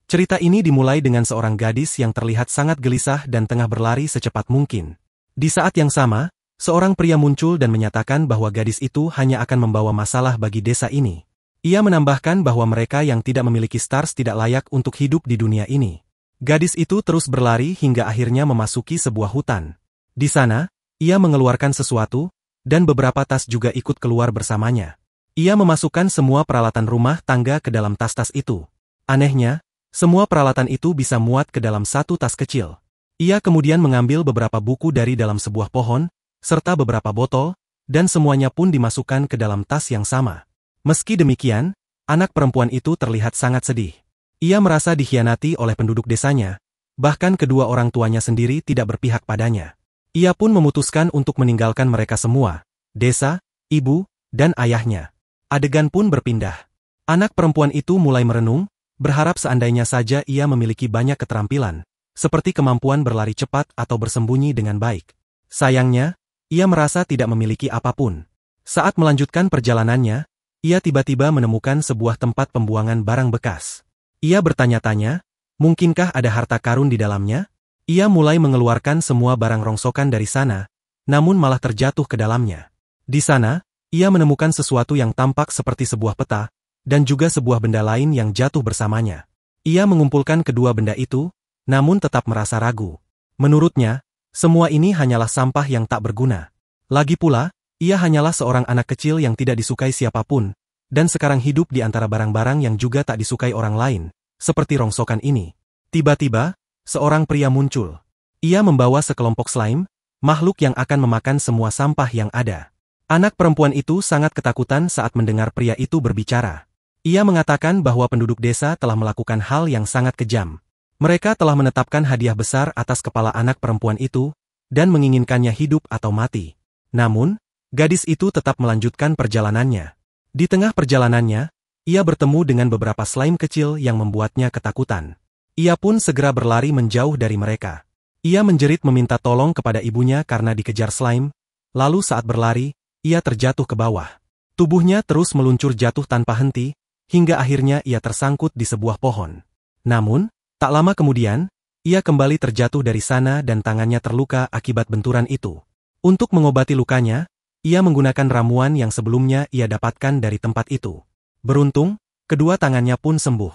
Cerita ini dimulai dengan seorang gadis yang terlihat sangat gelisah dan tengah berlari secepat mungkin. Di saat yang sama, seorang pria muncul dan menyatakan bahwa gadis itu hanya akan membawa masalah bagi desa ini. Ia menambahkan bahwa mereka yang tidak memiliki stars tidak layak untuk hidup di dunia ini. Gadis itu terus berlari hingga akhirnya memasuki sebuah hutan. Di sana, ia mengeluarkan sesuatu, dan beberapa tas juga ikut keluar bersamanya. Ia memasukkan semua peralatan rumah tangga ke dalam tas-tas itu. Anehnya, semua peralatan itu bisa muat ke dalam satu tas kecil. Ia kemudian mengambil beberapa buku dari dalam sebuah pohon, serta beberapa botol, dan semuanya pun dimasukkan ke dalam tas yang sama. Meski demikian, anak perempuan itu terlihat sangat sedih. Ia merasa dikhianati oleh penduduk desanya, bahkan kedua orang tuanya sendiri tidak berpihak padanya. Ia pun memutuskan untuk meninggalkan mereka semua, desa, ibu, dan ayahnya. Adegan pun berpindah. Anak perempuan itu mulai merenung, berharap seandainya saja ia memiliki banyak keterampilan, seperti kemampuan berlari cepat atau bersembunyi dengan baik. Sayangnya, ia merasa tidak memiliki apapun. Saat melanjutkan perjalanannya, ia tiba-tiba menemukan sebuah tempat pembuangan barang bekas. Ia bertanya-tanya, mungkinkah ada harta karun di dalamnya? Ia mulai mengeluarkan semua barang rongsokan dari sana, namun malah terjatuh ke dalamnya. Di sana, ia menemukan sesuatu yang tampak seperti sebuah peta, dan juga sebuah benda lain yang jatuh bersamanya. Ia mengumpulkan kedua benda itu, namun tetap merasa ragu. Menurutnya, semua ini hanyalah sampah yang tak berguna. Lagi pula, ia hanyalah seorang anak kecil yang tidak disukai siapapun, dan sekarang hidup di antara barang-barang yang juga tak disukai orang lain, seperti rongsokan ini. Tiba-tiba, seorang pria muncul. Ia membawa sekelompok slime, makhluk yang akan memakan semua sampah yang ada. Anak perempuan itu sangat ketakutan saat mendengar pria itu berbicara. Ia mengatakan bahwa penduduk desa telah melakukan hal yang sangat kejam. Mereka telah menetapkan hadiah besar atas kepala anak perempuan itu, dan menginginkannya hidup atau mati. Namun, gadis itu tetap melanjutkan perjalanannya. Di tengah perjalanannya, ia bertemu dengan beberapa slime kecil yang membuatnya ketakutan. Ia pun segera berlari menjauh dari mereka. Ia menjerit meminta tolong kepada ibunya karena dikejar slime, lalu saat berlari, ia terjatuh ke bawah. Tubuhnya terus meluncur jatuh tanpa henti, hingga akhirnya ia tersangkut di sebuah pohon. Namun, tak lama kemudian, ia kembali terjatuh dari sana dan tangannya terluka akibat benturan itu. Untuk mengobati lukanya, ia menggunakan ramuan yang sebelumnya ia dapatkan dari tempat itu. Beruntung, kedua tangannya pun sembuh.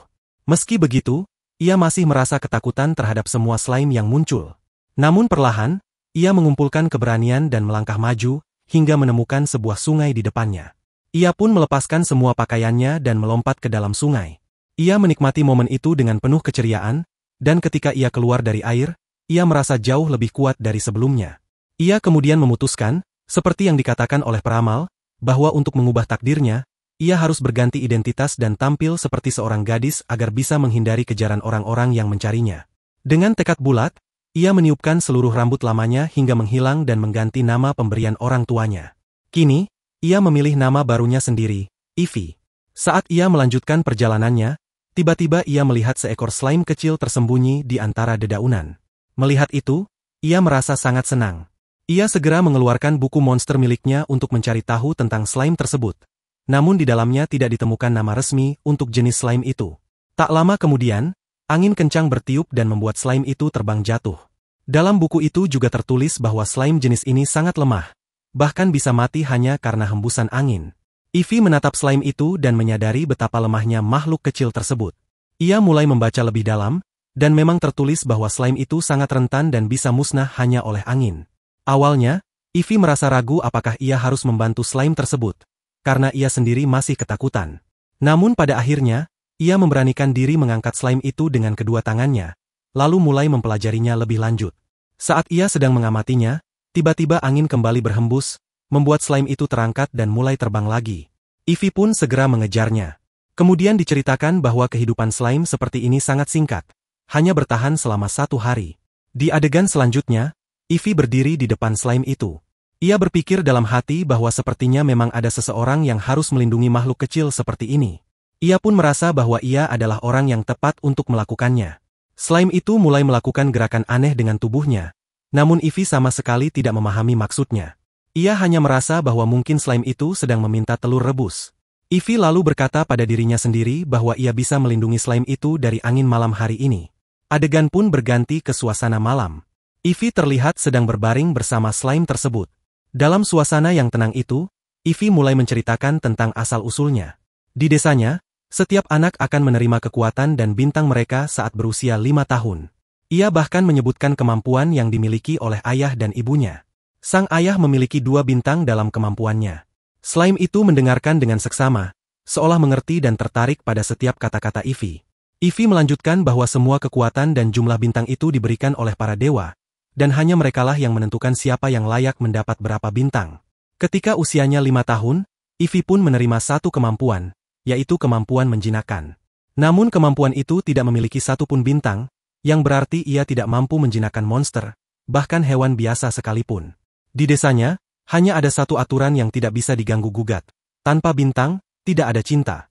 Meski begitu, ia masih merasa ketakutan terhadap semua slime yang muncul. Namun perlahan, ia mengumpulkan keberanian dan melangkah maju, hingga menemukan sebuah sungai di depannya. Ia pun melepaskan semua pakaiannya dan melompat ke dalam sungai. Ia menikmati momen itu dengan penuh keceriaan, dan ketika ia keluar dari air, ia merasa jauh lebih kuat dari sebelumnya. Ia kemudian memutuskan, seperti yang dikatakan oleh peramal, bahwa untuk mengubah takdirnya, ia harus berganti identitas dan tampil seperti seorang gadis agar bisa menghindari kejaran orang-orang yang mencarinya. Dengan tekad bulat, ia meniupkan seluruh rambut lamanya hingga menghilang dan mengganti nama pemberian orang tuanya. Kini, ia memilih nama barunya sendiri, Ivy. Saat ia melanjutkan perjalanannya, tiba-tiba ia melihat seekor slime kecil tersembunyi di antara dedaunan. Melihat itu, ia merasa sangat senang. Ia segera mengeluarkan buku monster miliknya untuk mencari tahu tentang slime tersebut. Namun di dalamnya tidak ditemukan nama resmi untuk jenis slime itu. Tak lama kemudian, angin kencang bertiup dan membuat slime itu terbang jatuh. Dalam buku itu juga tertulis bahwa slime jenis ini sangat lemah, bahkan bisa mati hanya karena hembusan angin. Ivy menatap slime itu dan menyadari betapa lemahnya makhluk kecil tersebut. Ia mulai membaca lebih dalam, dan memang tertulis bahwa slime itu sangat rentan dan bisa musnah hanya oleh angin. Awalnya, Ivy merasa ragu apakah ia harus membantu slime tersebut, karena ia sendiri masih ketakutan. Namun pada akhirnya, ia memberanikan diri mengangkat slime itu dengan kedua tangannya, lalu mulai mempelajarinya lebih lanjut. Saat ia sedang mengamatinya, tiba-tiba angin kembali berhembus, membuat slime itu terangkat dan mulai terbang lagi. Ivy pun segera mengejarnya. Kemudian diceritakan bahwa kehidupan slime seperti ini sangat singkat, hanya bertahan selama 1 hari. Di adegan selanjutnya, Ivy berdiri di depan slime itu. Ia berpikir dalam hati bahwa sepertinya memang ada seseorang yang harus melindungi makhluk kecil seperti ini. Ia pun merasa bahwa ia adalah orang yang tepat untuk melakukannya. Slime itu mulai melakukan gerakan aneh dengan tubuhnya, namun Ivy sama sekali tidak memahami maksudnya. Ia hanya merasa bahwa mungkin slime itu sedang meminta telur rebus. Ivy lalu berkata pada dirinya sendiri bahwa ia bisa melindungi slime itu dari angin malam hari ini. Adegan pun berganti ke suasana malam. Ivy terlihat sedang berbaring bersama slime tersebut. Dalam suasana yang tenang itu, Ivy mulai menceritakan tentang asal-usulnya. Di desanya, setiap anak akan menerima kekuatan dan bintang mereka saat berusia 5 tahun. Ia bahkan menyebutkan kemampuan yang dimiliki oleh ayah dan ibunya. Sang ayah memiliki 2 bintang dalam kemampuannya. Slime itu mendengarkan dengan seksama, seolah mengerti dan tertarik pada setiap kata-kata Ivy. Ivy melanjutkan bahwa semua kekuatan dan jumlah bintang itu diberikan oleh para dewa, dan hanya merekalah yang menentukan siapa yang layak mendapat berapa bintang. Ketika usianya 5 tahun, Ivy pun menerima satu kemampuan, yaitu kemampuan menjinakkan. Namun kemampuan itu tidak memiliki satu pun bintang, yang berarti ia tidak mampu menjinakkan monster, bahkan hewan biasa sekalipun. Di desanya, hanya ada satu aturan yang tidak bisa diganggu-gugat. Tanpa bintang, tidak ada cinta.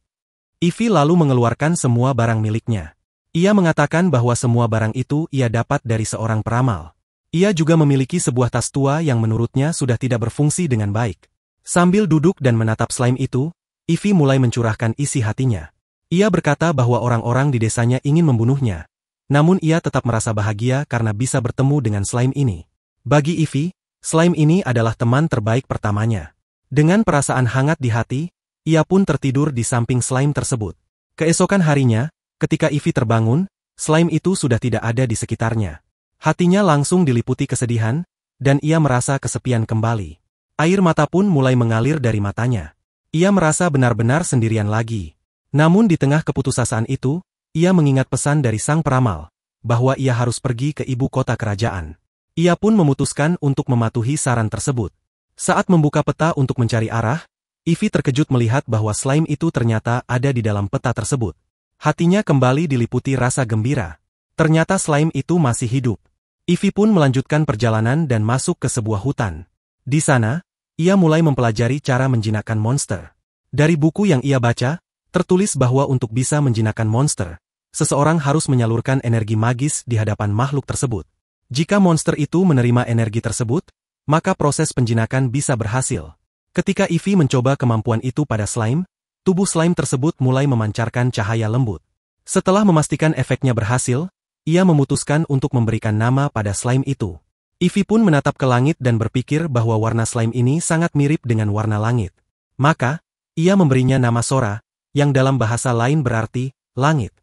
Ivy lalu mengeluarkan semua barang miliknya. Ia mengatakan bahwa semua barang itu ia dapat dari seorang peramal. Ia juga memiliki sebuah tas tua yang menurutnya sudah tidak berfungsi dengan baik. Sambil duduk dan menatap slime itu, Ivy mulai mencurahkan isi hatinya. Ia berkata bahwa orang-orang di desanya ingin membunuhnya. Namun ia tetap merasa bahagia karena bisa bertemu dengan slime ini. Bagi Ivy, slime ini adalah teman terbaik pertamanya. Dengan perasaan hangat di hati, ia pun tertidur di samping slime tersebut. Keesokan harinya, ketika Ivy terbangun, slime itu sudah tidak ada di sekitarnya. Hatinya langsung diliputi kesedihan, dan ia merasa kesepian kembali. Air mata pun mulai mengalir dari matanya. Ia merasa benar-benar sendirian lagi. Namun di tengah keputusasaan itu, ia mengingat pesan dari sang peramal, bahwa ia harus pergi ke ibu kota kerajaan. Ia pun memutuskan untuk mematuhi saran tersebut. Saat membuka peta untuk mencari arah, Ivy terkejut melihat bahwa slime itu ternyata ada di dalam peta tersebut. Hatinya kembali diliputi rasa gembira. Ternyata slime itu masih hidup. Ivy pun melanjutkan perjalanan dan masuk ke sebuah hutan. Di sana, ia mulai mempelajari cara menjinakkan monster. Dari buku yang ia baca, tertulis bahwa untuk bisa menjinakkan monster, seseorang harus menyalurkan energi magis di hadapan makhluk tersebut. Jika monster itu menerima energi tersebut, maka proses penjinakan bisa berhasil. Ketika Ivy mencoba kemampuan itu pada slime, tubuh slime tersebut mulai memancarkan cahaya lembut. Setelah memastikan efeknya berhasil, ia memutuskan untuk memberikan nama pada slime itu. Ivy pun menatap ke langit dan berpikir bahwa warna slime ini sangat mirip dengan warna langit. Maka, ia memberinya nama Sora, yang dalam bahasa lain berarti langit.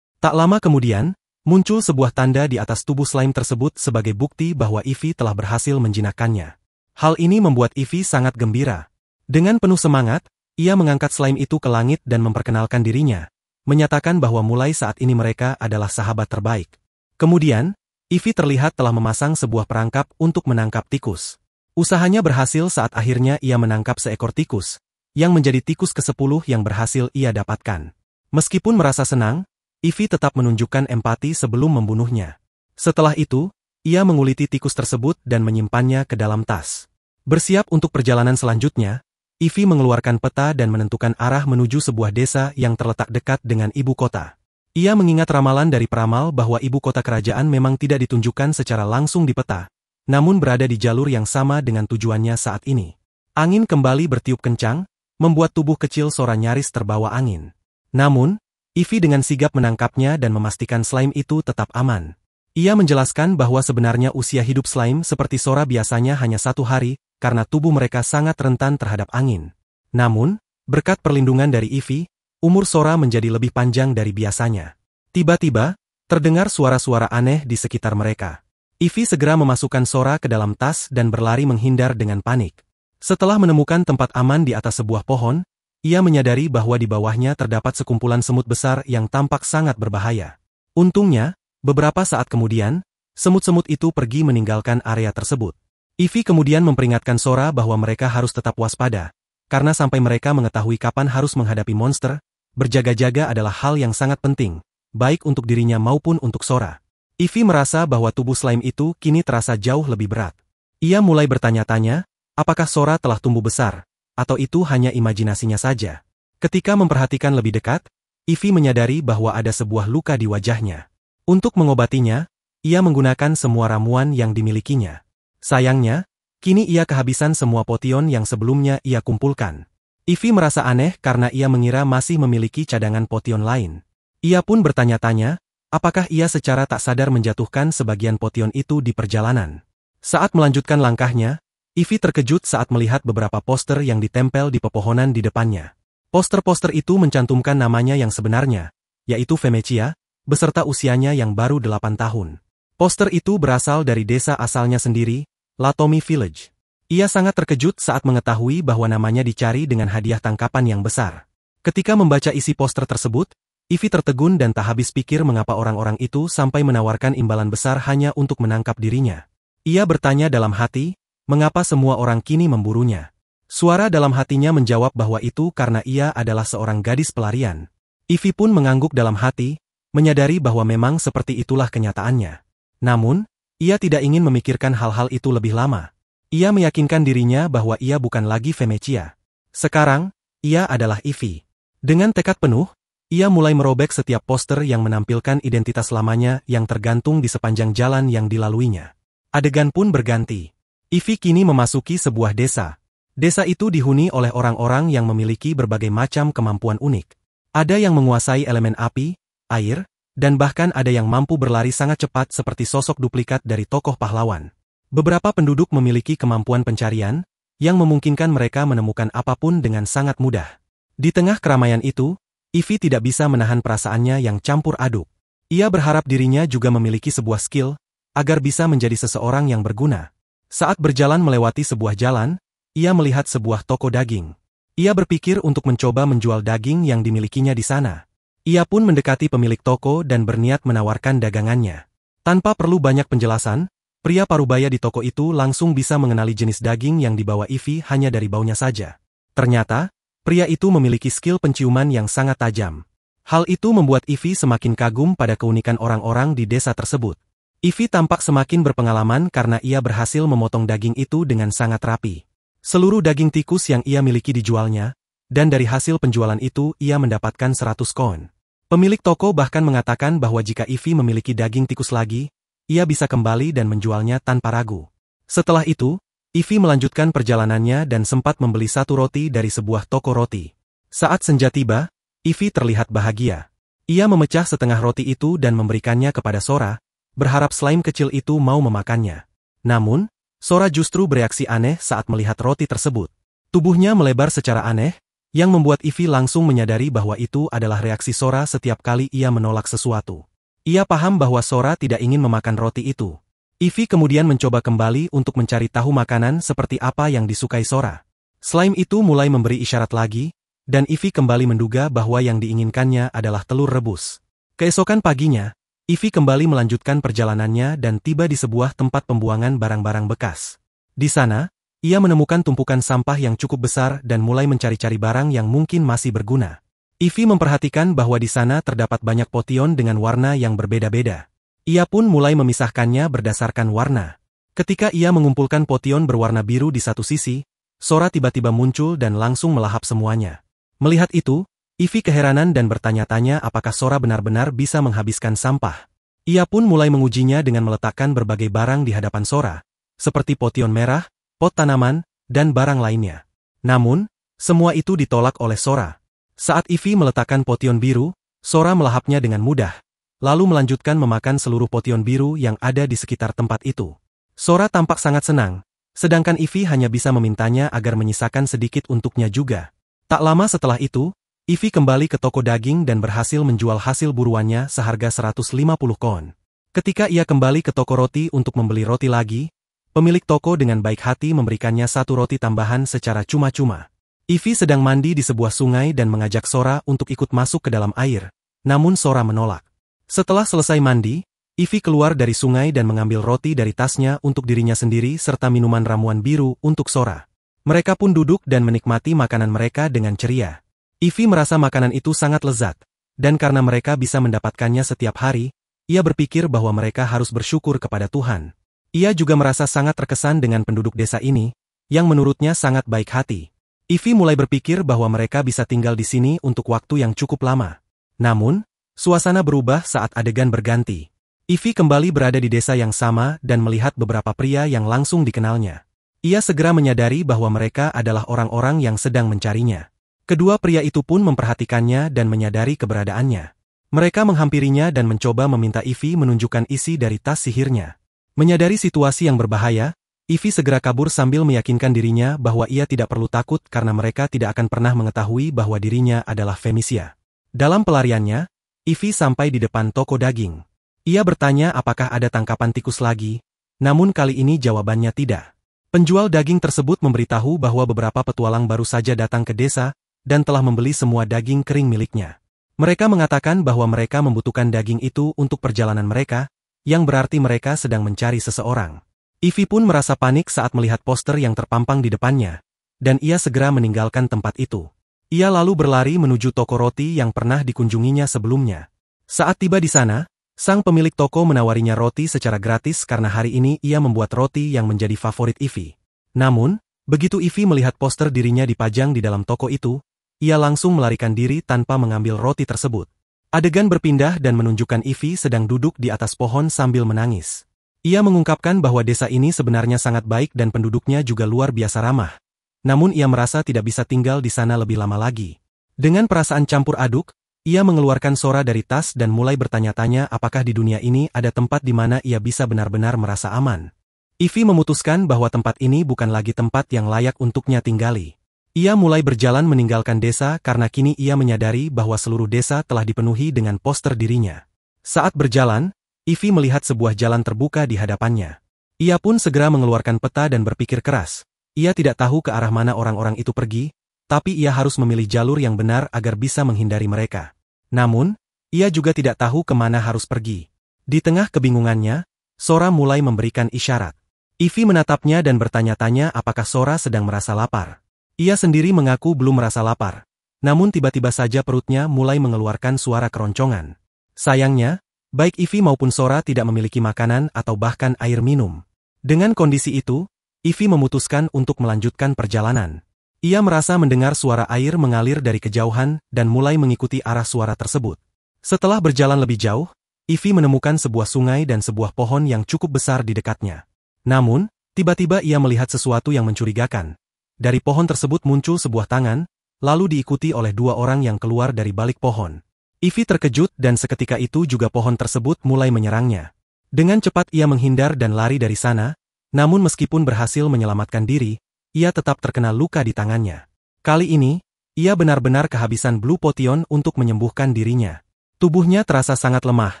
Tak lama kemudian, muncul sebuah tanda di atas tubuh slime tersebut sebagai bukti bahwa Ivy telah berhasil menjinakkannya. Hal ini membuat Ivy sangat gembira. Dengan penuh semangat, ia mengangkat slime itu ke langit dan memperkenalkan dirinya, menyatakan bahwa mulai saat ini mereka adalah sahabat terbaik. Kemudian, Ivy terlihat telah memasang sebuah perangkap untuk menangkap tikus. Usahanya berhasil saat akhirnya ia menangkap seekor tikus, yang menjadi tikus ke-10 yang berhasil ia dapatkan. Meskipun merasa senang, Ivy tetap menunjukkan empati sebelum membunuhnya. Setelah itu, ia menguliti tikus tersebut dan menyimpannya ke dalam tas. Bersiap untuk perjalanan selanjutnya, Ivy mengeluarkan peta dan menentukan arah menuju sebuah desa yang terletak dekat dengan ibu kota. Ia mengingat ramalan dari peramal bahwa ibu kota kerajaan memang tidak ditunjukkan secara langsung di peta, namun berada di jalur yang sama dengan tujuannya saat ini. Angin kembali bertiup kencang, membuat tubuh kecil Sora nyaris terbawa angin. Namun, Ivy dengan sigap menangkapnya dan memastikan slime itu tetap aman. Ia menjelaskan bahwa sebenarnya usia hidup slime seperti Sora biasanya hanya 1 hari, karena tubuh mereka sangat rentan terhadap angin. Namun, berkat perlindungan dari Ivy, umur Sora menjadi lebih panjang dari biasanya. Tiba-tiba, terdengar suara-suara aneh di sekitar mereka. Ivy segera memasukkan Sora ke dalam tas dan berlari menghindar dengan panik. Setelah menemukan tempat aman di atas sebuah pohon, ia menyadari bahwa di bawahnya terdapat sekumpulan semut besar yang tampak sangat berbahaya. Untungnya, beberapa saat kemudian, semut-semut itu pergi meninggalkan area tersebut. Ivy kemudian memperingatkan Sora bahwa mereka harus tetap waspada, karena sampai mereka mengetahui kapan harus menghadapi monster, berjaga-jaga adalah hal yang sangat penting, baik untuk dirinya maupun untuk Sora. Ivy merasa bahwa tubuh slime itu kini terasa jauh lebih berat. Ia mulai bertanya-tanya, apakah Sora telah tumbuh besar, atau itu hanya imajinasinya saja. Ketika memperhatikan lebih dekat, Ivy menyadari bahwa ada sebuah luka di wajahnya. Untuk mengobatinya, ia menggunakan semua ramuan yang dimilikinya. Sayangnya, kini ia kehabisan semua potion yang sebelumnya ia kumpulkan. Ivy merasa aneh karena ia mengira masih memiliki cadangan potion lain. Ia pun bertanya-tanya, apakah ia secara tak sadar menjatuhkan sebagian potion itu di perjalanan. Saat melanjutkan langkahnya, Ivy terkejut saat melihat beberapa poster yang ditempel di pepohonan di depannya. Poster-poster itu mencantumkan namanya yang sebenarnya, yaitu Vemecia, beserta usianya yang baru 8 tahun. Poster itu berasal dari desa asalnya sendiri, Latomi Village. Ia sangat terkejut saat mengetahui bahwa namanya dicari dengan hadiah tangkapan yang besar. Ketika membaca isi poster tersebut, Ivy tertegun dan tak habis pikir mengapa orang-orang itu sampai menawarkan imbalan besar hanya untuk menangkap dirinya. Ia bertanya dalam hati, mengapa semua orang kini memburunya. Suara dalam hatinya menjawab bahwa itu karena ia adalah seorang gadis pelarian. Ivy pun mengangguk dalam hati, menyadari bahwa memang seperti itulah kenyataannya. Namun, ia tidak ingin memikirkan hal-hal itu lebih lama. Ia meyakinkan dirinya bahwa ia bukan lagi Vemecia. Sekarang, ia adalah Ivy. Dengan tekad penuh, ia mulai merobek setiap poster yang menampilkan identitas lamanya yang tergantung di sepanjang jalan yang dilaluinya. Adegan pun berganti. Ivy kini memasuki sebuah desa. Desa itu dihuni oleh orang-orang yang memiliki berbagai macam kemampuan unik. Ada yang menguasai elemen api, air, dan bahkan ada yang mampu berlari sangat cepat seperti sosok duplikat dari tokoh pahlawan. Beberapa penduduk memiliki kemampuan pencarian, yang memungkinkan mereka menemukan apapun dengan sangat mudah. Di tengah keramaian itu, Ivy tidak bisa menahan perasaannya yang campur aduk. Ia berharap dirinya juga memiliki sebuah skill, agar bisa menjadi seseorang yang berguna. Saat berjalan melewati sebuah jalan, ia melihat sebuah toko daging. Ia berpikir untuk mencoba menjual daging yang dimilikinya di sana. Ia pun mendekati pemilik toko dan berniat menawarkan dagangannya. Tanpa perlu banyak penjelasan, pria parubaya di toko itu langsung bisa mengenali jenis daging yang dibawa Ivy hanya dari baunya saja. Ternyata, pria itu memiliki skill penciuman yang sangat tajam. Hal itu membuat Ivy semakin kagum pada keunikan orang-orang di desa tersebut. Ivy tampak semakin berpengalaman karena ia berhasil memotong daging itu dengan sangat rapi. Seluruh daging tikus yang ia miliki dijualnya, dan dari hasil penjualan itu ia mendapatkan 100 koin. Pemilik toko bahkan mengatakan bahwa jika Ivy memiliki daging tikus lagi, ia bisa kembali dan menjualnya tanpa ragu. Setelah itu, Ivy melanjutkan perjalanannya dan sempat membeli satu roti dari sebuah toko roti. Saat senja tiba, Ivy terlihat bahagia. Ia memecah setengah roti itu dan memberikannya kepada Sora, berharap slime kecil itu mau memakannya. Namun, Sora justru bereaksi aneh saat melihat roti tersebut. Tubuhnya melebar secara aneh, yang membuat Ivy langsung menyadari bahwa itu adalah reaksi Sora setiap kali ia menolak sesuatu. Ia paham bahwa Sora tidak ingin memakan roti itu. Ivy kemudian mencoba kembali untuk mencari tahu makanan seperti apa yang disukai Sora. Slime itu mulai memberi isyarat lagi, dan Ivy kembali menduga bahwa yang diinginkannya adalah telur rebus. Keesokan paginya, Ivy kembali melanjutkan perjalanannya dan tiba di sebuah tempat pembuangan barang-barang bekas. Di sana, ia menemukan tumpukan sampah yang cukup besar dan mulai mencari-cari barang yang mungkin masih berguna. Ivy memperhatikan bahwa di sana terdapat banyak potion dengan warna yang berbeda-beda. Ia pun mulai memisahkannya berdasarkan warna. Ketika ia mengumpulkan potion berwarna biru di satu sisi, Sora tiba-tiba muncul dan langsung melahap semuanya. Melihat itu, Ivy keheranan dan bertanya-tanya apakah Sora benar-benar bisa menghabiskan sampah. Ia pun mulai mengujinya dengan meletakkan berbagai barang di hadapan Sora, seperti potion merah, pot tanaman, dan barang lainnya. Namun, semua itu ditolak oleh Sora. Saat Ivy meletakkan potion biru, Sora melahapnya dengan mudah, lalu melanjutkan memakan seluruh potion biru yang ada di sekitar tempat itu. Sora tampak sangat senang, sedangkan Ivy hanya bisa memintanya agar menyisakan sedikit untuknya juga. Tak lama setelah itu, Ivy kembali ke toko daging dan berhasil menjual hasil buruannya seharga 150 koin. Ketika ia kembali ke toko roti untuk membeli roti lagi, pemilik toko dengan baik hati memberikannya satu roti tambahan secara cuma-cuma. Ivy sedang mandi di sebuah sungai dan mengajak Sora untuk ikut masuk ke dalam air, namun Sora menolak. Setelah selesai mandi, Ivy keluar dari sungai dan mengambil roti dari tasnya untuk dirinya sendiri serta minuman ramuan biru untuk Sora. Mereka pun duduk dan menikmati makanan mereka dengan ceria. Ivy merasa makanan itu sangat lezat, dan karena mereka bisa mendapatkannya setiap hari, ia berpikir bahwa mereka harus bersyukur kepada Tuhan. Ia juga merasa sangat terkesan dengan penduduk desa ini, yang menurutnya sangat baik hati. Ivy mulai berpikir bahwa mereka bisa tinggal di sini untuk waktu yang cukup lama. Namun, suasana berubah saat adegan berganti. Ivy kembali berada di desa yang sama dan melihat beberapa pria yang langsung dikenalnya. Ia segera menyadari bahwa mereka adalah orang-orang yang sedang mencarinya. Kedua pria itu pun memperhatikannya dan menyadari keberadaannya. Mereka menghampirinya dan mencoba meminta Ivy menunjukkan isi dari tas sihirnya. Menyadari situasi yang berbahaya, Ivy segera kabur sambil meyakinkan dirinya bahwa ia tidak perlu takut karena mereka tidak akan pernah mengetahui bahwa dirinya adalah Felicia. Dalam pelariannya, Ivy sampai di depan toko daging. Ia bertanya apakah ada tangkapan tikus lagi, namun kali ini jawabannya tidak. Penjual daging tersebut memberitahu bahwa beberapa petualang baru saja datang ke desa dan telah membeli semua daging kering miliknya. Mereka mengatakan bahwa mereka membutuhkan daging itu untuk perjalanan mereka, yang berarti mereka sedang mencari seseorang. Ivy pun merasa panik saat melihat poster yang terpampang di depannya, dan ia segera meninggalkan tempat itu. Ia lalu berlari menuju toko roti yang pernah dikunjunginya sebelumnya. Saat tiba di sana, sang pemilik toko menawarinya roti secara gratis karena hari ini ia membuat roti yang menjadi favorit Ivy. Namun, begitu Ivy melihat poster dirinya dipajang di dalam toko itu, ia langsung melarikan diri tanpa mengambil roti tersebut. Adegan berpindah dan menunjukkan Ivy sedang duduk di atas pohon sambil menangis. Ia mengungkapkan bahwa desa ini sebenarnya sangat baik dan penduduknya juga luar biasa ramah. Namun ia merasa tidak bisa tinggal di sana lebih lama lagi. Dengan perasaan campur aduk, ia mengeluarkan Sora dari tas dan mulai bertanya-tanya apakah di dunia ini ada tempat di mana ia bisa benar-benar merasa aman. Ivy memutuskan bahwa tempat ini bukan lagi tempat yang layak untuknya tinggali. Ia mulai berjalan meninggalkan desa karena kini ia menyadari bahwa seluruh desa telah dipenuhi dengan poster dirinya. Saat berjalan, Ivy melihat sebuah jalan terbuka di hadapannya. Ia pun segera mengeluarkan peta dan berpikir keras. Ia tidak tahu ke arah mana orang-orang itu pergi, tapi ia harus memilih jalur yang benar agar bisa menghindari mereka. Namun, ia juga tidak tahu kemana harus pergi. Di tengah kebingungannya, Sora mulai memberikan isyarat. Ivy menatapnya dan bertanya-tanya apakah Sora sedang merasa lapar. Ia sendiri mengaku belum merasa lapar. Namun tiba-tiba saja perutnya mulai mengeluarkan suara keroncongan. Sayangnya, baik Ivy maupun Sora tidak memiliki makanan atau bahkan air minum. Dengan kondisi itu, Ivy memutuskan untuk melanjutkan perjalanan. Ia merasa mendengar suara air mengalir dari kejauhan dan mulai mengikuti arah suara tersebut. Setelah berjalan lebih jauh, Ivy menemukan sebuah sungai dan sebuah pohon yang cukup besar di dekatnya. Namun, tiba-tiba ia melihat sesuatu yang mencurigakan. Dari pohon tersebut muncul sebuah tangan, lalu diikuti oleh dua orang yang keluar dari balik pohon. Ivy terkejut dan seketika itu juga pohon tersebut mulai menyerangnya. Dengan cepat ia menghindar dan lari dari sana, namun meskipun berhasil menyelamatkan diri, ia tetap terkena luka di tangannya. Kali ini, ia benar-benar kehabisan Blue Potion untuk menyembuhkan dirinya. Tubuhnya terasa sangat lemah,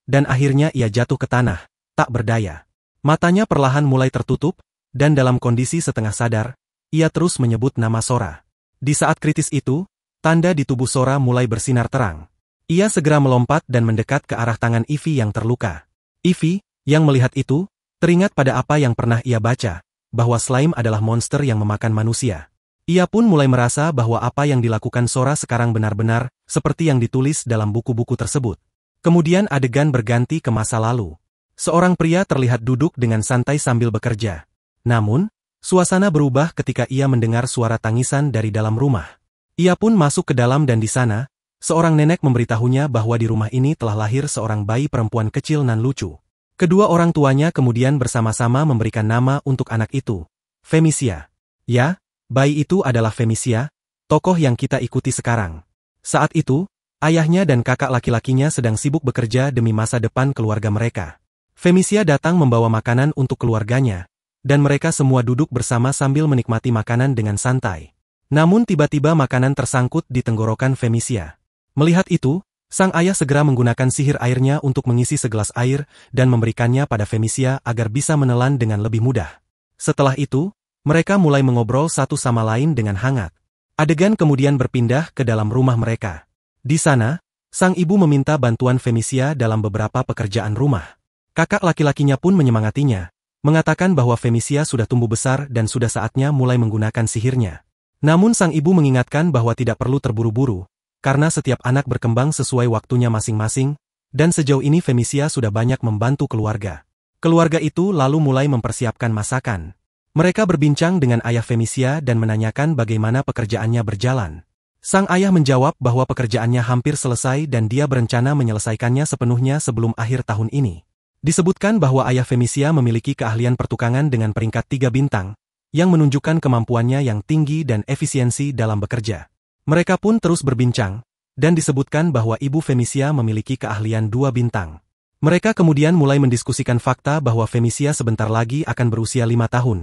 dan akhirnya ia jatuh ke tanah, tak berdaya. Matanya perlahan mulai tertutup, dan dalam kondisi setengah sadar, ia terus menyebut nama Sora. Di saat kritis itu, tanda di tubuh Sora mulai bersinar terang. Ia segera melompat dan mendekat ke arah tangan Ivy yang terluka. Ivy, yang melihat itu, teringat pada apa yang pernah ia baca, bahwa slime adalah monster yang memakan manusia. Ia pun mulai merasa bahwa apa yang dilakukan Sora sekarang benar-benar seperti yang ditulis dalam buku-buku tersebut. Kemudian adegan berganti ke masa lalu. Seorang pria terlihat duduk dengan santai sambil bekerja. Namun, suasana berubah ketika ia mendengar suara tangisan dari dalam rumah. Ia pun masuk ke dalam dan di sana, seorang nenek memberitahunya bahwa di rumah ini telah lahir seorang bayi perempuan kecil nan lucu. Kedua orang tuanya kemudian bersama-sama memberikan nama untuk anak itu, Felicia. Ya, bayi itu adalah Felicia, tokoh yang kita ikuti sekarang. Saat itu, ayahnya dan kakak laki-lakinya sedang sibuk bekerja demi masa depan keluarga mereka. Felicia datang membawa makanan untuk keluarganya, dan mereka semua duduk bersama sambil menikmati makanan dengan santai. Namun tiba-tiba makanan tersangkut di tenggorokan Felicia. Melihat itu, sang ayah segera menggunakan sihir airnya untuk mengisi segelas air dan memberikannya pada Felicia agar bisa menelan dengan lebih mudah. Setelah itu, mereka mulai mengobrol satu sama lain dengan hangat. Adegan kemudian berpindah ke dalam rumah mereka. Di sana, sang ibu meminta bantuan Felicia dalam beberapa pekerjaan rumah. Kakak laki-lakinya pun menyemangatinya, mengatakan bahwa Felicia sudah tumbuh besar dan sudah saatnya mulai menggunakan sihirnya. Namun sang ibu mengingatkan bahwa tidak perlu terburu-buru, karena setiap anak berkembang sesuai waktunya masing-masing, dan sejauh ini Felicia sudah banyak membantu keluarga. Keluarga itu lalu mulai mempersiapkan masakan. Mereka berbincang dengan ayah Felicia dan menanyakan bagaimana pekerjaannya berjalan. Sang ayah menjawab bahwa pekerjaannya hampir selesai dan dia berencana menyelesaikannya sepenuhnya sebelum akhir tahun ini. Disebutkan bahwa ayah Felicia memiliki keahlian pertukangan dengan peringkat 3 bintang, yang menunjukkan kemampuannya yang tinggi dan efisiensi dalam bekerja. Mereka pun terus berbincang, dan disebutkan bahwa Ibu Fenisia memiliki keahlian 2 bintang. Mereka kemudian mulai mendiskusikan fakta bahwa Fenisia sebentar lagi akan berusia 5 tahun.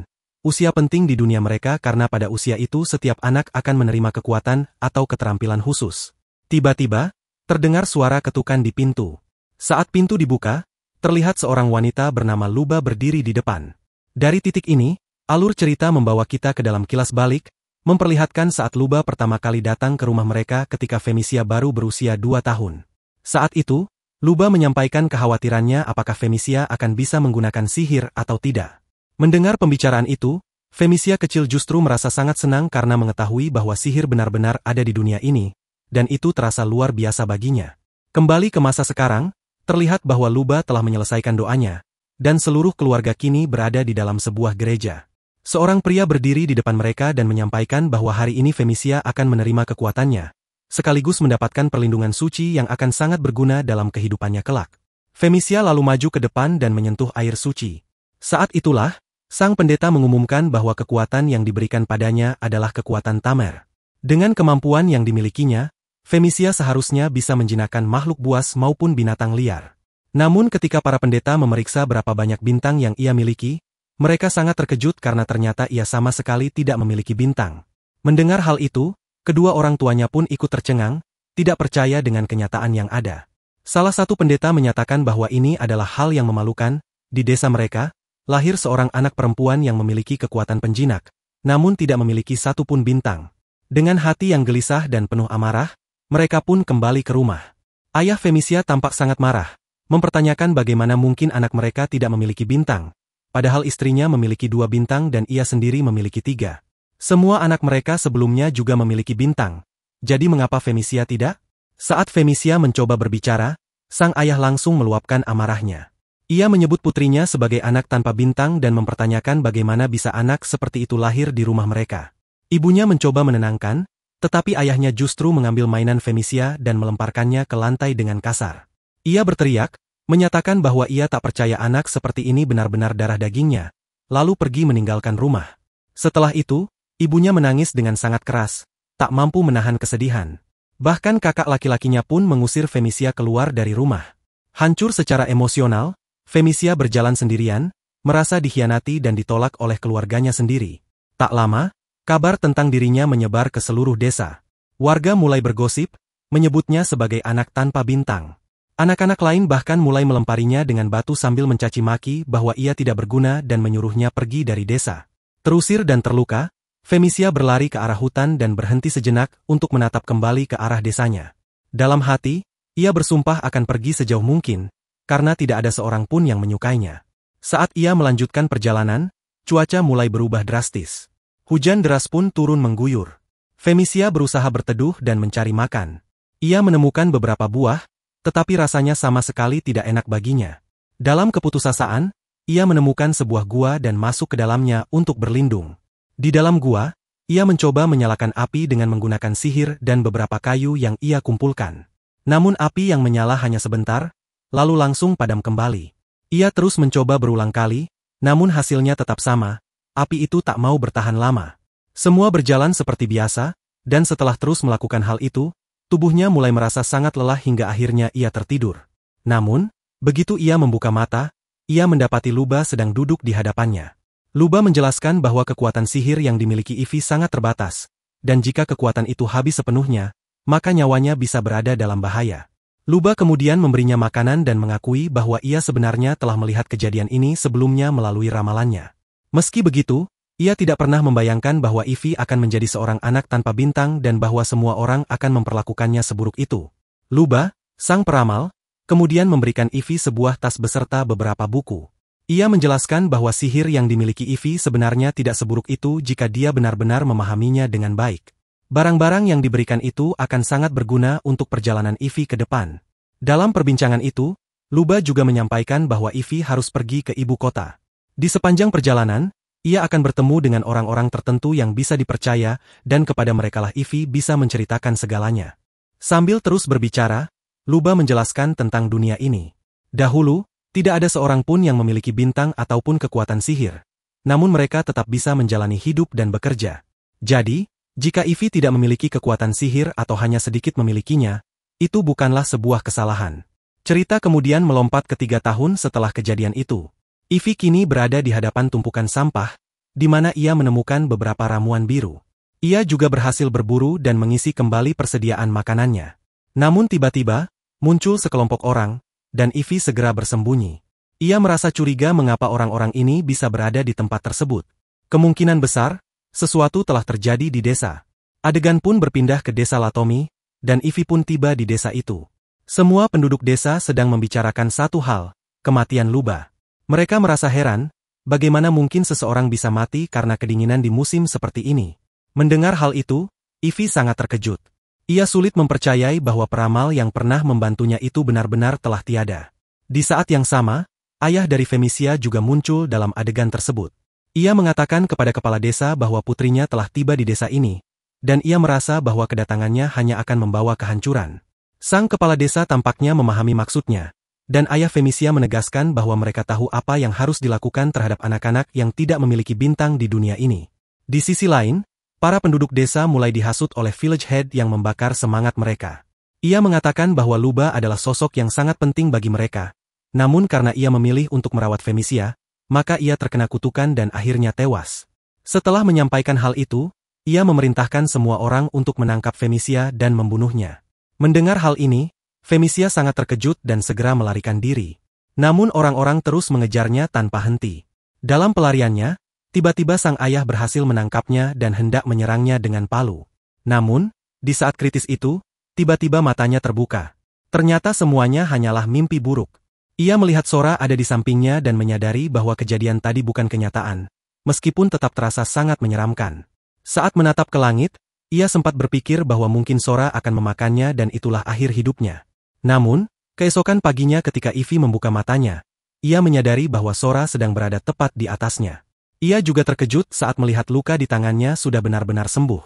Usia penting di dunia mereka karena pada usia itu setiap anak akan menerima kekuatan atau keterampilan khusus. Tiba-tiba, terdengar suara ketukan di pintu. Saat pintu dibuka, terlihat seorang wanita bernama Luba berdiri di depan. Dari titik ini, alur cerita membawa kita ke dalam kilas balik, memperlihatkan saat Luba pertama kali datang ke rumah mereka ketika Fenisia baru berusia 2 tahun. Saat itu, Luba menyampaikan kekhawatirannya apakah Fenisia akan bisa menggunakan sihir atau tidak. Mendengar pembicaraan itu, Fenisia kecil justru merasa sangat senang karena mengetahui bahwa sihir benar-benar ada di dunia ini, dan itu terasa luar biasa baginya. Kembali ke masa sekarang, terlihat bahwa Luba telah menyelesaikan doanya, dan seluruh keluarga kini berada di dalam sebuah gereja. Seorang pria berdiri di depan mereka dan menyampaikan bahwa hari ini Fenisia akan menerima kekuatannya, sekaligus mendapatkan perlindungan suci yang akan sangat berguna dalam kehidupannya kelak. Fenisia lalu maju ke depan dan menyentuh air suci. Saat itulah, sang pendeta mengumumkan bahwa kekuatan yang diberikan padanya adalah kekuatan Tamer. Dengan kemampuan yang dimilikinya, Fenisia seharusnya bisa menjinakkan makhluk buas maupun binatang liar. Namun ketika para pendeta memeriksa berapa banyak bintang yang ia miliki, mereka sangat terkejut karena ternyata ia sama sekali tidak memiliki bintang. Mendengar hal itu, kedua orang tuanya pun ikut tercengang, tidak percaya dengan kenyataan yang ada. Salah satu pendeta menyatakan bahwa ini adalah hal yang memalukan, di desa mereka, lahir seorang anak perempuan yang memiliki kekuatan penjinak, namun tidak memiliki satu pun bintang. Dengan hati yang gelisah dan penuh amarah, mereka pun kembali ke rumah. Ayah Fenisia tampak sangat marah, mempertanyakan bagaimana mungkin anak mereka tidak memiliki bintang. Padahal istrinya memiliki 2 bintang dan ia sendiri memiliki 3. Semua anak mereka sebelumnya juga memiliki bintang. Jadi mengapa Fenisia tidak? Saat Fenisia mencoba berbicara, sang ayah langsung meluapkan amarahnya. Ia menyebut putrinya sebagai anak tanpa bintang dan mempertanyakan bagaimana bisa anak seperti itu lahir di rumah mereka. Ibunya mencoba menenangkan, tetapi ayahnya justru mengambil mainan Fenisia dan melemparkannya ke lantai dengan kasar. Ia berteriak, menyatakan bahwa ia tak percaya anak seperti ini benar-benar darah dagingnya, lalu pergi meninggalkan rumah. Setelah itu, ibunya menangis dengan sangat keras, tak mampu menahan kesedihan. Bahkan kakak laki-lakinya pun mengusir Fenisia keluar dari rumah. Hancur secara emosional, Fenisia berjalan sendirian, merasa dikhianati dan ditolak oleh keluarganya sendiri. Tak lama, kabar tentang dirinya menyebar ke seluruh desa. Warga mulai bergosip, menyebutnya sebagai anak tanpa bintang. Anak-anak lain bahkan mulai melemparinya dengan batu sambil mencaci maki bahwa ia tidak berguna dan menyuruhnya pergi dari desa. Terusir dan terluka, Fenisia berlari ke arah hutan dan berhenti sejenak untuk menatap kembali ke arah desanya. Dalam hati, ia bersumpah akan pergi sejauh mungkin, karena tidak ada seorang pun yang menyukainya. Saat ia melanjutkan perjalanan, cuaca mulai berubah drastis. Hujan deras pun turun mengguyur. Fenisia berusaha berteduh dan mencari makan. Ia menemukan beberapa buah, tetapi rasanya sama sekali tidak enak baginya. Dalam keputusasaan, ia menemukan sebuah gua dan masuk ke dalamnya untuk berlindung. Di dalam gua, ia mencoba menyalakan api dengan menggunakan sihir dan beberapa kayu yang ia kumpulkan. Namun api yang menyala hanya sebentar, lalu langsung padam kembali. Ia terus mencoba berulang kali, namun hasilnya tetap sama, api itu tak mau bertahan lama. Semua berjalan seperti biasa, dan setelah terus melakukan hal itu, tubuhnya mulai merasa sangat lelah hingga akhirnya ia tertidur. Namun, begitu ia membuka mata, ia mendapati Luba sedang duduk di hadapannya. Luba menjelaskan bahwa kekuatan sihir yang dimiliki Ivy sangat terbatas, dan jika kekuatan itu habis sepenuhnya, maka nyawanya bisa berada dalam bahaya. Luba kemudian memberinya makanan dan mengakui bahwa ia sebenarnya telah melihat kejadian ini sebelumnya melalui ramalannya. Meski begitu, ia tidak pernah membayangkan bahwa Ivy akan menjadi seorang anak tanpa bintang dan bahwa semua orang akan memperlakukannya seburuk itu. Luba, sang peramal, kemudian memberikan Ivy sebuah tas beserta beberapa buku. Ia menjelaskan bahwa sihir yang dimiliki Ivy sebenarnya tidak seburuk itu jika dia benar-benar memahaminya dengan baik. Barang-barang yang diberikan itu akan sangat berguna untuk perjalanan Ivy ke depan. Dalam perbincangan itu, Luba juga menyampaikan bahwa Ivy harus pergi ke ibu kota. Di sepanjang perjalanan, ia akan bertemu dengan orang-orang tertentu yang bisa dipercaya, dan kepada merekalah Ivy bisa menceritakan segalanya. Sambil terus berbicara, Luba menjelaskan tentang dunia ini. Dahulu, tidak ada seorang pun yang memiliki bintang ataupun kekuatan sihir. namun mereka tetap bisa menjalani hidup dan bekerja. Jadi, jika Ivy tidak memiliki kekuatan sihir atau hanya sedikit memilikinya, itu bukanlah sebuah kesalahan. Cerita kemudian melompat ke 3 tahun setelah kejadian itu. Ivy kini berada di hadapan tumpukan sampah, di mana ia menemukan beberapa ramuan biru. Ia juga berhasil berburu dan mengisi kembali persediaan makanannya. Namun tiba-tiba, muncul sekelompok orang, dan Ivy segera bersembunyi. Ia merasa curiga mengapa orang-orang ini bisa berada di tempat tersebut. Kemungkinan besar, sesuatu telah terjadi di desa. Adegan pun berpindah ke desa Latomi, dan Ivy pun tiba di desa itu. Semua penduduk desa sedang membicarakan satu hal, kematian Luba. Mereka merasa heran, bagaimana mungkin seseorang bisa mati karena kedinginan di musim seperti ini. Mendengar hal itu, Ivy sangat terkejut. Ia sulit mempercayai bahwa peramal yang pernah membantunya itu benar-benar telah tiada. Di saat yang sama, ayah dari Felicia juga muncul dalam adegan tersebut. Ia mengatakan kepada kepala desa bahwa putrinya telah tiba di desa ini, dan ia merasa bahwa kedatangannya hanya akan membawa kehancuran. Sang kepala desa tampaknya memahami maksudnya, dan ayah Felicia menegaskan bahwa mereka tahu apa yang harus dilakukan terhadap anak-anak yang tidak memiliki bintang di dunia ini. Di sisi lain, para penduduk desa mulai dihasut oleh village head yang membakar semangat mereka. Ia mengatakan bahwa Luba adalah sosok yang sangat penting bagi mereka, namun karena ia memilih untuk merawat Felicia, maka ia terkena kutukan dan akhirnya tewas. Setelah menyampaikan hal itu, ia memerintahkan semua orang untuk menangkap Felicia dan membunuhnya. Mendengar hal ini, Felicia sangat terkejut dan segera melarikan diri. Namun orang-orang terus mengejarnya tanpa henti. Dalam pelariannya, tiba-tiba sang ayah berhasil menangkapnya dan hendak menyerangnya dengan palu. Namun, di saat kritis itu, tiba-tiba matanya terbuka. Ternyata semuanya hanyalah mimpi buruk. Ia melihat Sora ada di sampingnya dan menyadari bahwa kejadian tadi bukan kenyataan, meskipun tetap terasa sangat menyeramkan. Saat menatap ke langit, ia sempat berpikir bahwa mungkin Sora akan memakannya dan itulah akhir hidupnya. Namun, keesokan paginya ketika Ivy membuka matanya, ia menyadari bahwa Sora sedang berada tepat di atasnya. Ia juga terkejut saat melihat luka di tangannya sudah benar-benar sembuh.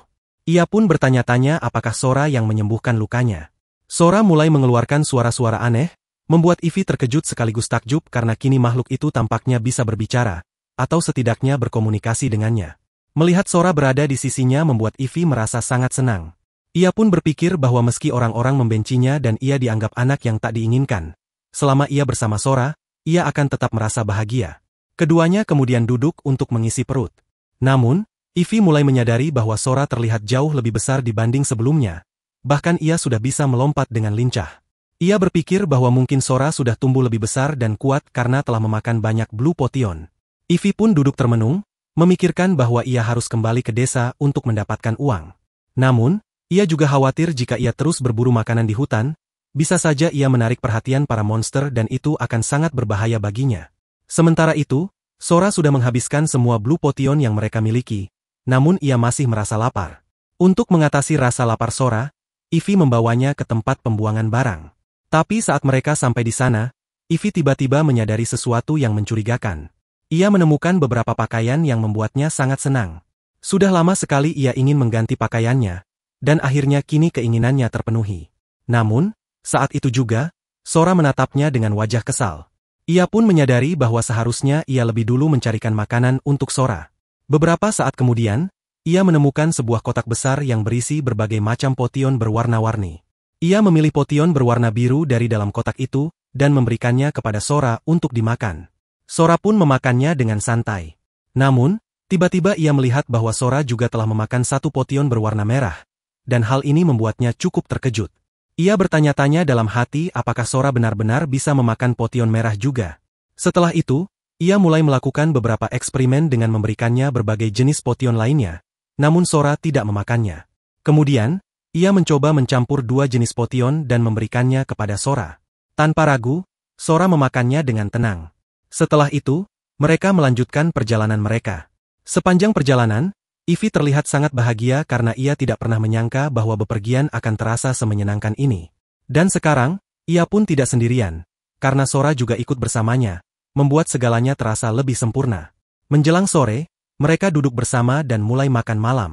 Ia pun bertanya-tanya apakah Sora yang menyembuhkan lukanya. Sora mulai mengeluarkan suara-suara aneh, membuat Ivy terkejut sekaligus takjub karena kini makhluk itu tampaknya bisa berbicara, atau setidaknya berkomunikasi dengannya. Melihat Sora berada di sisinya membuat Ivy merasa sangat senang. Ia pun berpikir bahwa meski orang-orang membencinya dan ia dianggap anak yang tak diinginkan, selama ia bersama Sora, ia akan tetap merasa bahagia. Keduanya kemudian duduk untuk mengisi perut. Namun, Ivy mulai menyadari bahwa Sora terlihat jauh lebih besar dibanding sebelumnya. Bahkan ia sudah bisa melompat dengan lincah. Ia berpikir bahwa mungkin Sora sudah tumbuh lebih besar dan kuat karena telah memakan banyak Blue Potion. Ivy pun duduk termenung, memikirkan bahwa ia harus kembali ke desa untuk mendapatkan uang. Namun, ia juga khawatir jika ia terus berburu makanan di hutan, bisa saja ia menarik perhatian para monster dan itu akan sangat berbahaya baginya. Sementara itu, Sora sudah menghabiskan semua Blue Potion yang mereka miliki, namun ia masih merasa lapar. Untuk mengatasi rasa lapar Sora, Ivy membawanya ke tempat pembuangan barang. Tapi saat mereka sampai di sana, Ivy tiba-tiba menyadari sesuatu yang mencurigakan. Ia menemukan beberapa pakaian yang membuatnya sangat senang. Sudah lama sekali ia ingin mengganti pakaiannya, dan akhirnya kini keinginannya terpenuhi. Namun, saat itu juga, Sora menatapnya dengan wajah kesal. Ia pun menyadari bahwa seharusnya ia lebih dulu mencarikan makanan untuk Sora. Beberapa saat kemudian, ia menemukan sebuah kotak besar yang berisi berbagai macam potion berwarna-warni. Ia memilih potion berwarna biru dari dalam kotak itu, dan memberikannya kepada Sora untuk dimakan. Sora pun memakannya dengan santai. Namun, tiba-tiba ia melihat bahwa Sora juga telah memakan satu potion berwarna merah, dan hal ini membuatnya cukup terkejut. Ia bertanya-tanya dalam hati apakah Sora benar-benar bisa memakan potion merah juga. Setelah itu, ia mulai melakukan beberapa eksperimen dengan memberikannya berbagai jenis potion lainnya, namun Sora tidak memakannya. Kemudian, ia mencoba mencampur dua jenis potion dan memberikannya kepada Sora. Tanpa ragu, Sora memakannya dengan tenang. Setelah itu, mereka melanjutkan perjalanan mereka. Sepanjang perjalanan, Ivy terlihat sangat bahagia karena ia tidak pernah menyangka bahwa bepergian akan terasa semenyenangkan ini. Dan sekarang, ia pun tidak sendirian, karena Sora juga ikut bersamanya, membuat segalanya terasa lebih sempurna. Menjelang sore, mereka duduk bersama dan mulai makan malam.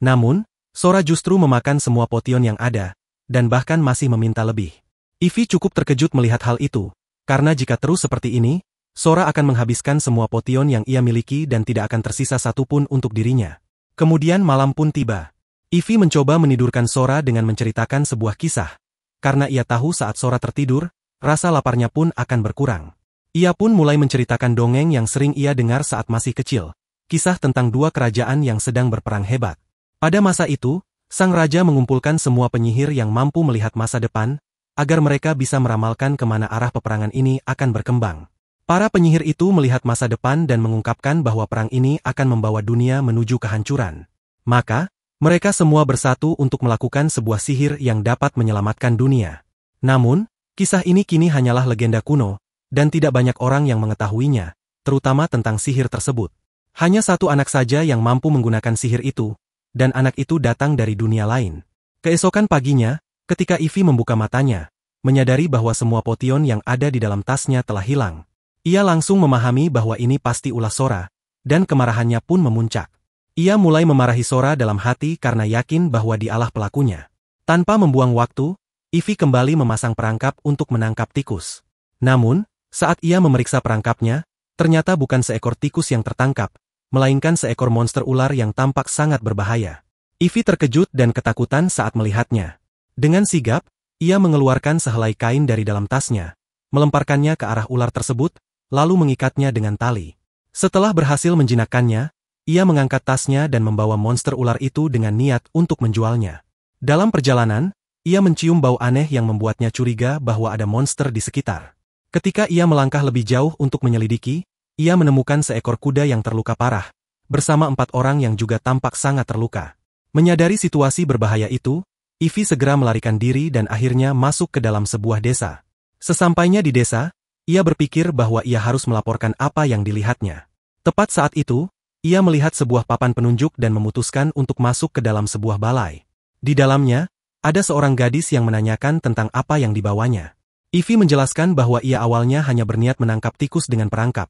Namun, Sora justru memakan semua potion yang ada, dan bahkan masih meminta lebih. Ivy cukup terkejut melihat hal itu, karena jika terus seperti ini, Sora akan menghabiskan semua potion yang ia miliki dan tidak akan tersisa satupun untuk dirinya. Kemudian malam pun tiba. Ivy mencoba menidurkan Sora dengan menceritakan sebuah kisah. Karena ia tahu saat Sora tertidur, rasa laparnya pun akan berkurang. Ia pun mulai menceritakan dongeng yang sering ia dengar saat masih kecil. Kisah tentang dua kerajaan yang sedang berperang hebat. Pada masa itu, sang raja mengumpulkan semua penyihir yang mampu melihat masa depan, agar mereka bisa meramalkan kemana arah peperangan ini akan berkembang. Para penyihir itu melihat masa depan dan mengungkapkan bahwa perang ini akan membawa dunia menuju kehancuran. Maka, mereka semua bersatu untuk melakukan sebuah sihir yang dapat menyelamatkan dunia. Namun, kisah ini kini hanyalah legenda kuno, dan tidak banyak orang yang mengetahuinya, terutama tentang sihir tersebut. Hanya satu anak saja yang mampu menggunakan sihir itu, dan anak itu datang dari dunia lain. Keesokan paginya, ketika Ivy membuka matanya, menyadari bahwa semua potion yang ada di dalam tasnya telah hilang. Ia langsung memahami bahwa ini pasti ulah Sora, dan kemarahannya pun memuncak. Ia mulai memarahi Sora dalam hati karena yakin bahwa dialah pelakunya. Tanpa membuang waktu, Ivy kembali memasang perangkap untuk menangkap tikus. Namun, saat ia memeriksa perangkapnya, ternyata bukan seekor tikus yang tertangkap, melainkan seekor monster ular yang tampak sangat berbahaya. Ivy terkejut dan ketakutan saat melihatnya. Dengan sigap, ia mengeluarkan sehelai kain dari dalam tasnya, melemparkannya ke arah ular tersebut, lalu mengikatnya dengan tali. Setelah berhasil menjinakkannya, ia mengangkat tasnya dan membawa monster ular itu dengan niat untuk menjualnya. Dalam perjalanan, ia mencium bau aneh yang membuatnya curiga bahwa ada monster di sekitar. Ketika ia melangkah lebih jauh untuk menyelidiki, ia menemukan seekor kuda yang terluka parah, bersama 4 orang yang juga tampak sangat terluka. Menyadari situasi berbahaya itu, Ivy segera melarikan diri dan akhirnya masuk ke dalam sebuah desa. Sesampainya di desa, ia berpikir bahwa ia harus melaporkan apa yang dilihatnya. Tepat saat itu, ia melihat sebuah papan penunjuk dan memutuskan untuk masuk ke dalam sebuah balai. Di dalamnya, ada seorang gadis yang menanyakan tentang apa yang dibawanya. Ivy menjelaskan bahwa ia awalnya hanya berniat menangkap tikus dengan perangkap.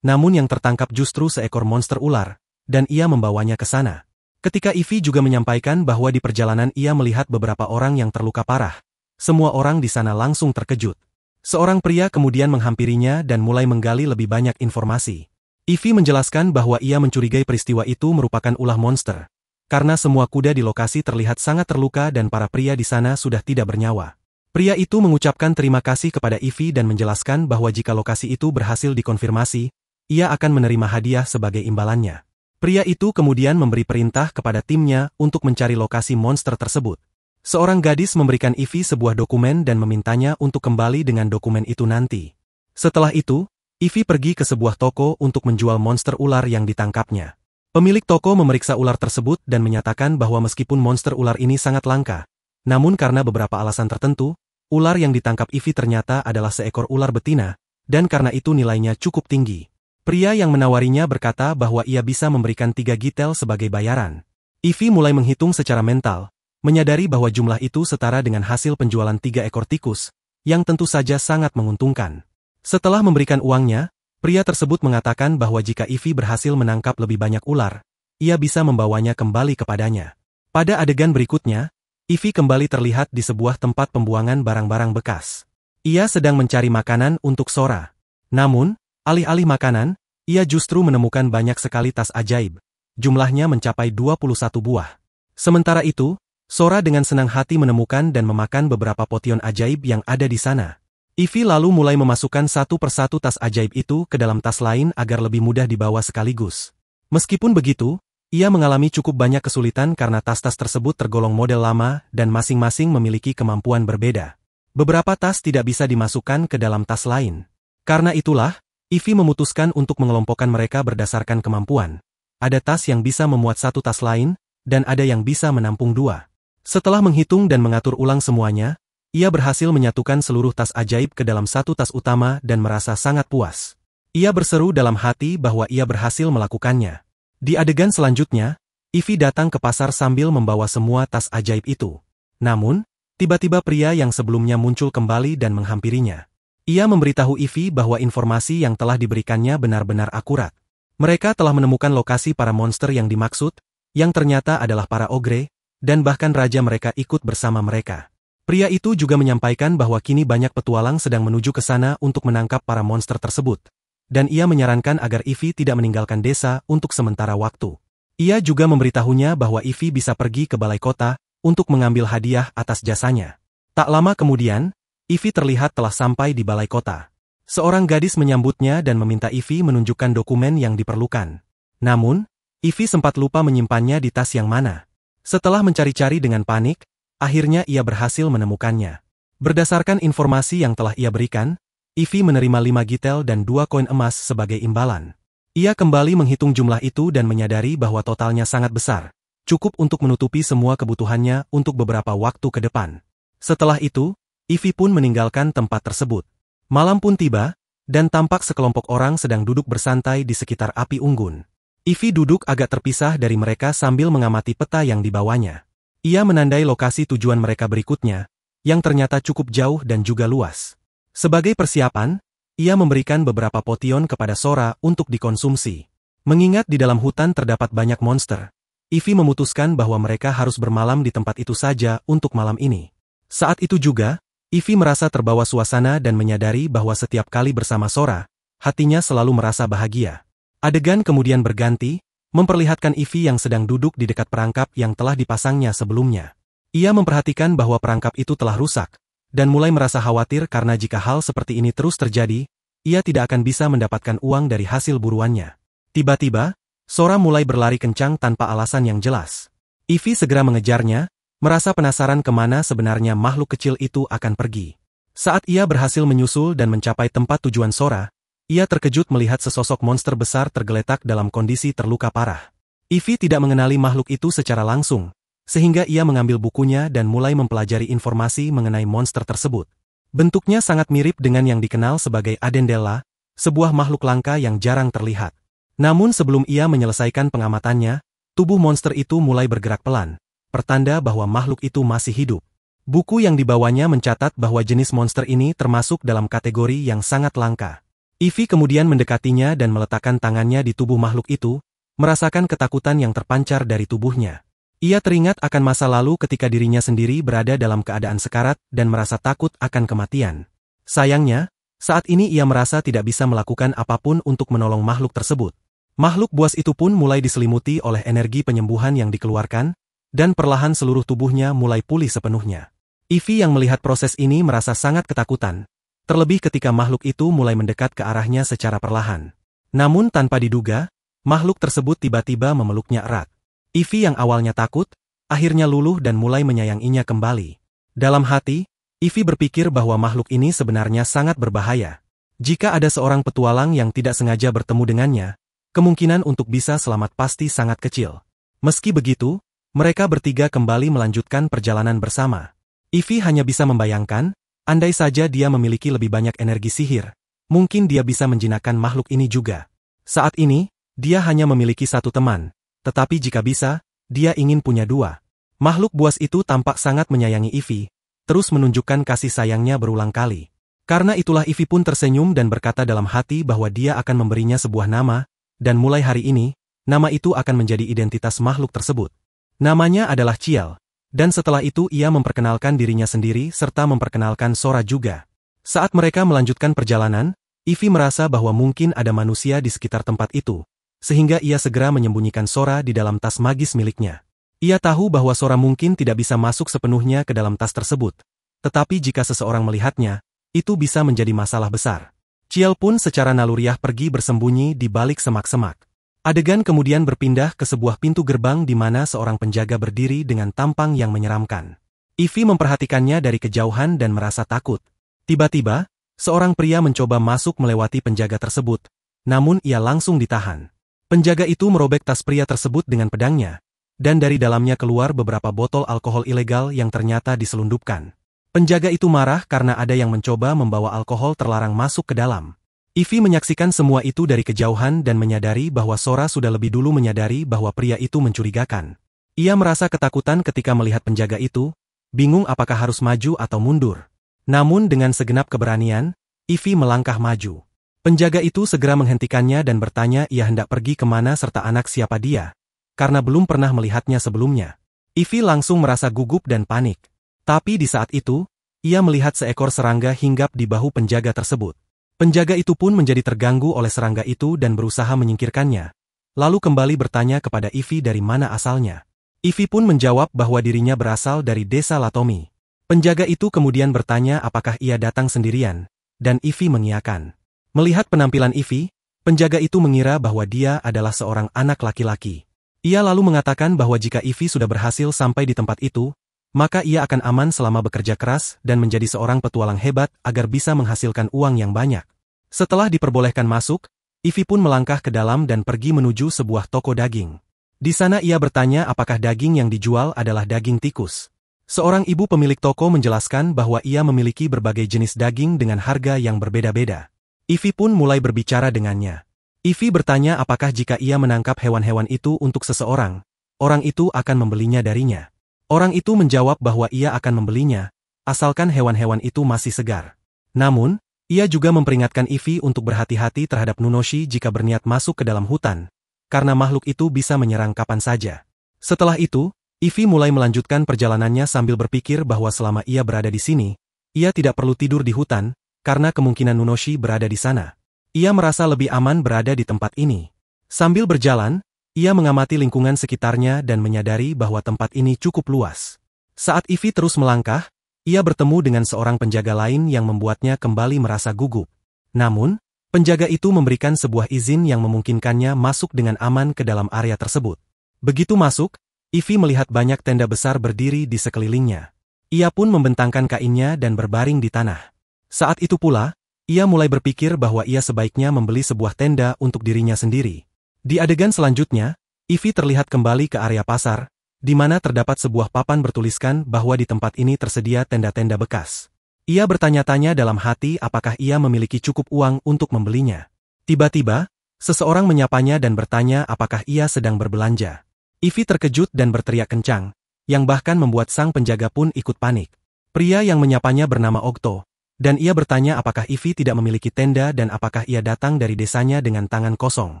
Namun yang tertangkap justru seekor monster ular, dan ia membawanya ke sana. Ketika Ivy juga menyampaikan bahwa di perjalanan ia melihat beberapa orang yang terluka parah, semua orang di sana langsung terkejut. Seorang pria kemudian menghampirinya dan mulai menggali lebih banyak informasi. Ivy menjelaskan bahwa ia mencurigai peristiwa itu merupakan ulah monster, karena semua kuda di lokasi terlihat sangat terluka dan para pria di sana sudah tidak bernyawa. Pria itu mengucapkan terima kasih kepada Ivy dan menjelaskan bahwa jika lokasi itu berhasil dikonfirmasi, ia akan menerima hadiah sebagai imbalannya. Pria itu kemudian memberi perintah kepada timnya untuk mencari lokasi monster tersebut. Seorang gadis memberikan Ivy sebuah dokumen dan memintanya untuk kembali dengan dokumen itu nanti. Setelah itu, Ivy pergi ke sebuah toko untuk menjual monster ular yang ditangkapnya. Pemilik toko memeriksa ular tersebut dan menyatakan bahwa meskipun monster ular ini sangat langka, namun karena beberapa alasan tertentu, ular yang ditangkap Ivy ternyata adalah seekor ular betina, dan karena itu nilainya cukup tinggi. Pria yang menawarinya berkata bahwa ia bisa memberikan 3 gitel sebagai bayaran. Ivy mulai menghitung secara mental, menyadari bahwa jumlah itu setara dengan hasil penjualan 3 ekor tikus, yang tentu saja sangat menguntungkan. Setelah memberikan uangnya, pria tersebut mengatakan bahwa jika Ivy berhasil menangkap lebih banyak ular, ia bisa membawanya kembali kepadanya. Pada adegan berikutnya, Ivy kembali terlihat di sebuah tempat pembuangan barang-barang bekas. Ia sedang mencari makanan untuk Sora. Namun, alih-alih makanan, ia justru menemukan banyak sekali tas ajaib. Jumlahnya mencapai 21 buah. Sementara itu, Sora dengan senang hati menemukan dan memakan beberapa potion ajaib yang ada di sana. Ivy lalu mulai memasukkan satu persatu tas ajaib itu ke dalam tas lain agar lebih mudah dibawa sekaligus. Meskipun begitu, ia mengalami cukup banyak kesulitan karena tas-tas tersebut tergolong model lama dan masing-masing memiliki kemampuan berbeda. Beberapa tas tidak bisa dimasukkan ke dalam tas lain. Karena itulah, Ivy memutuskan untuk mengelompokkan mereka berdasarkan kemampuan. Ada tas yang bisa memuat satu tas lain, dan ada yang bisa menampung 2. Setelah menghitung dan mengatur ulang semuanya, ia berhasil menyatukan seluruh tas ajaib ke dalam satu tas utama dan merasa sangat puas. Ia berseru dalam hati bahwa ia berhasil melakukannya. Di adegan selanjutnya, Ivy datang ke pasar sambil membawa semua tas ajaib itu. Namun, tiba-tiba pria yang sebelumnya muncul kembali dan menghampirinya. Ia memberitahu Ivy bahwa informasi yang telah diberikannya benar-benar akurat. Mereka telah menemukan lokasi para monster yang dimaksud, yang ternyata adalah para ogre, dan bahkan raja mereka ikut bersama mereka. Pria itu juga menyampaikan bahwa kini banyak petualang sedang menuju ke sana untuk menangkap para monster tersebut. dan ia menyarankan agar Ivy tidak meninggalkan desa untuk sementara waktu. Ia juga memberitahunya bahwa Ivy bisa pergi ke balai kota untuk mengambil hadiah atas jasanya. Tak lama kemudian, Ivy terlihat telah sampai di balai kota. Seorang gadis menyambutnya dan meminta Ivy menunjukkan dokumen yang diperlukan. Namun, Ivy sempat lupa menyimpannya di tas yang mana. Setelah mencari-cari dengan panik, akhirnya ia berhasil menemukannya. Berdasarkan informasi yang telah ia berikan, Ivy menerima 5 gitel dan 2 koin emas sebagai imbalan. Ia kembali menghitung jumlah itu dan menyadari bahwa totalnya sangat besar, cukup untuk menutupi semua kebutuhannya untuk beberapa waktu ke depan. Setelah itu, Ivy pun meninggalkan tempat tersebut. Malam pun tiba, dan tampak sekelompok orang sedang duduk bersantai di sekitar api unggun. Ivy duduk agak terpisah dari mereka sambil mengamati peta yang dibawanya. Ia menandai lokasi tujuan mereka berikutnya, yang ternyata cukup jauh dan juga luas. Sebagai persiapan, ia memberikan beberapa potion kepada Sora untuk dikonsumsi. Mengingat di dalam hutan terdapat banyak monster, Ivy memutuskan bahwa mereka harus bermalam di tempat itu saja untuk malam ini. Saat itu juga, Ivy merasa terbawa suasana dan menyadari bahwa setiap kali bersama Sora, hatinya selalu merasa bahagia. Adegan kemudian berganti, memperlihatkan Ivy yang sedang duduk di dekat perangkap yang telah dipasangnya sebelumnya. Ia memperhatikan bahwa perangkap itu telah rusak, dan mulai merasa khawatir karena jika hal seperti ini terus terjadi, ia tidak akan bisa mendapatkan uang dari hasil buruannya. Tiba-tiba, Sora mulai berlari kencang tanpa alasan yang jelas. Ivy segera mengejarnya, merasa penasaran kemana sebenarnya makhluk kecil itu akan pergi. Saat ia berhasil menyusul dan mencapai tempat tujuan Sora, ia terkejut melihat sesosok monster besar tergeletak dalam kondisi terluka parah. Ivy tidak mengenali makhluk itu secara langsung, sehingga ia mengambil bukunya dan mulai mempelajari informasi mengenai monster tersebut. Bentuknya sangat mirip dengan yang dikenal sebagai Adendella, sebuah makhluk langka yang jarang terlihat. Namun sebelum ia menyelesaikan pengamatannya, tubuh monster itu mulai bergerak pelan, pertanda bahwa makhluk itu masih hidup. Buku yang dibawanya mencatat bahwa jenis monster ini termasuk dalam kategori yang sangat langka. Ivy kemudian mendekatinya dan meletakkan tangannya di tubuh makhluk itu, merasakan ketakutan yang terpancar dari tubuhnya. Ia teringat akan masa lalu ketika dirinya sendiri berada dalam keadaan sekarat dan merasa takut akan kematian. Sayangnya, saat ini ia merasa tidak bisa melakukan apapun untuk menolong makhluk tersebut. Makhluk buas itu pun mulai diselimuti oleh energi penyembuhan yang dikeluarkan, dan perlahan seluruh tubuhnya mulai pulih sepenuhnya. Ivy yang melihat proses ini merasa sangat ketakutan, terlebih ketika makhluk itu mulai mendekat ke arahnya secara perlahan. Namun tanpa diduga, makhluk tersebut tiba-tiba memeluknya erat. Ivy yang awalnya takut, akhirnya luluh dan mulai menyayanginya kembali. Dalam hati, Ivy berpikir bahwa makhluk ini sebenarnya sangat berbahaya. Jika ada seorang petualang yang tidak sengaja bertemu dengannya, kemungkinan untuk bisa selamat pasti sangat kecil. Meski begitu, mereka bertiga kembali melanjutkan perjalanan bersama. Ivy hanya bisa membayangkan, andai saja dia memiliki lebih banyak energi sihir, mungkin dia bisa menjinakkan makhluk ini juga. Saat ini, dia hanya memiliki satu teman, tetapi jika bisa, dia ingin punya 2. Makhluk buas itu tampak sangat menyayangi Ivy, terus menunjukkan kasih sayangnya berulang kali. Karena itulah Ivy pun tersenyum dan berkata dalam hati bahwa dia akan memberinya sebuah nama, dan mulai hari ini, nama itu akan menjadi identitas makhluk tersebut. Namanya adalah Ciel. Dan setelah itu ia memperkenalkan dirinya sendiri serta memperkenalkan Sora juga. Saat mereka melanjutkan perjalanan, Ivy merasa bahwa mungkin ada manusia di sekitar tempat itu, sehingga ia segera menyembunyikan Sora di dalam tas magis miliknya. Ia tahu bahwa Sora mungkin tidak bisa masuk sepenuhnya ke dalam tas tersebut, tetapi jika seseorang melihatnya, itu bisa menjadi masalah besar. Ciel pun secara naluriah pergi bersembunyi di balik semak-semak. Adegan kemudian berpindah ke sebuah pintu gerbang di mana seorang penjaga berdiri dengan tampang yang menyeramkan. Ivy memperhatikannya dari kejauhan dan merasa takut. Tiba-tiba, seorang pria mencoba masuk melewati penjaga tersebut, namun ia langsung ditahan. Penjaga itu merobek tas pria tersebut dengan pedangnya, dan dari dalamnya keluar beberapa botol alkohol ilegal yang ternyata diselundupkan. Penjaga itu marah karena ada yang mencoba membawa alkohol terlarang masuk ke dalam. Ivy menyaksikan semua itu dari kejauhan dan menyadari bahwa Sora sudah lebih dulu menyadari bahwa pria itu mencurigakan. Ia merasa ketakutan ketika melihat penjaga itu, bingung apakah harus maju atau mundur. Namun dengan segenap keberanian, Ivy melangkah maju. Penjaga itu segera menghentikannya dan bertanya ia hendak pergi kemana serta anak siapa dia, karena belum pernah melihatnya sebelumnya. Ivy langsung merasa gugup dan panik. Tapi di saat itu, ia melihat seekor serangga hinggap di bahu penjaga tersebut. Penjaga itu pun menjadi terganggu oleh serangga itu dan berusaha menyingkirkannya. Lalu kembali bertanya kepada Ivy dari mana asalnya. Ivy pun menjawab bahwa dirinya berasal dari desa Latomi. Penjaga itu kemudian bertanya apakah ia datang sendirian, dan Ivy mengiyakan. Melihat penampilan Ivy, penjaga itu mengira bahwa dia adalah seorang anak laki-laki. Ia lalu mengatakan bahwa jika Ivy sudah berhasil sampai di tempat itu, maka ia akan aman selama bekerja keras dan menjadi seorang petualang hebat agar bisa menghasilkan uang yang banyak. Setelah diperbolehkan masuk, Ivy pun melangkah ke dalam dan pergi menuju sebuah toko daging. Di sana ia bertanya apakah daging yang dijual adalah daging tikus. Seorang ibu pemilik toko menjelaskan bahwa ia memiliki berbagai jenis daging dengan harga yang berbeda-beda. Ivy pun mulai berbicara dengannya. Ivy bertanya apakah jika ia menangkap hewan-hewan itu untuk seseorang, orang itu akan membelinya darinya. Orang itu menjawab bahwa ia akan membelinya, asalkan hewan-hewan itu masih segar. Namun, ia juga memperingatkan Ivy untuk berhati-hati terhadap Nunoshi jika berniat masuk ke dalam hutan, karena makhluk itu bisa menyerang kapan saja. Setelah itu, Ivy mulai melanjutkan perjalanannya sambil berpikir bahwa selama ia berada di sini, ia tidak perlu tidur di hutan, karena kemungkinan Nunoshi berada di sana. Ia merasa lebih aman berada di tempat ini. Sambil berjalan, ia mengamati lingkungan sekitarnya dan menyadari bahwa tempat ini cukup luas. Saat Ivy terus melangkah, ia bertemu dengan seorang penjaga lain yang membuatnya kembali merasa gugup. Namun, penjaga itu memberikan sebuah izin yang memungkinkannya masuk dengan aman ke dalam area tersebut. Begitu masuk, Ivy melihat banyak tenda besar berdiri di sekelilingnya. Ia pun membentangkan kainnya dan berbaring di tanah. Saat itu pula, ia mulai berpikir bahwa ia sebaiknya membeli sebuah tenda untuk dirinya sendiri. Di adegan selanjutnya, Ivy terlihat kembali ke area pasar, di mana terdapat sebuah papan bertuliskan bahwa di tempat ini tersedia tenda-tenda bekas. Ia bertanya-tanya dalam hati apakah ia memiliki cukup uang untuk membelinya. Tiba-tiba, seseorang menyapanya dan bertanya apakah ia sedang berbelanja. Ivy terkejut dan berteriak kencang, yang bahkan membuat sang penjaga pun ikut panik. Pria yang menyapanya bernama Okto, dan ia bertanya apakah Ivy tidak memiliki tenda dan apakah ia datang dari desanya dengan tangan kosong.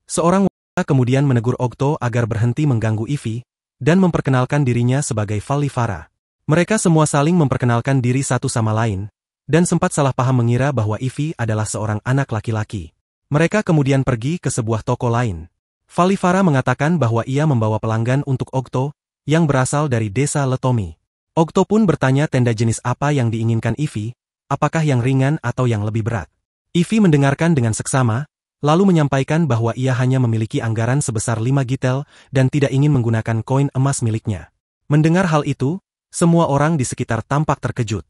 Seorang wanita kemudian menegur Okto agar berhenti mengganggu Ivy, dan memperkenalkan dirinya sebagai Vallivara. Mereka semua saling memperkenalkan diri satu sama lain, dan sempat salah paham mengira bahwa Ivy adalah seorang anak laki-laki. Mereka kemudian pergi ke sebuah toko lain. Vallivara mengatakan bahwa ia membawa pelanggan untuk Okto, yang berasal dari desa Letomi. Okto pun bertanya tenda jenis apa yang diinginkan Ivy, apakah yang ringan atau yang lebih berat. Ivy mendengarkan dengan seksama, lalu menyampaikan bahwa ia hanya memiliki anggaran sebesar 5 gitel dan tidak ingin menggunakan koin emas miliknya. Mendengar hal itu, semua orang di sekitar tampak terkejut.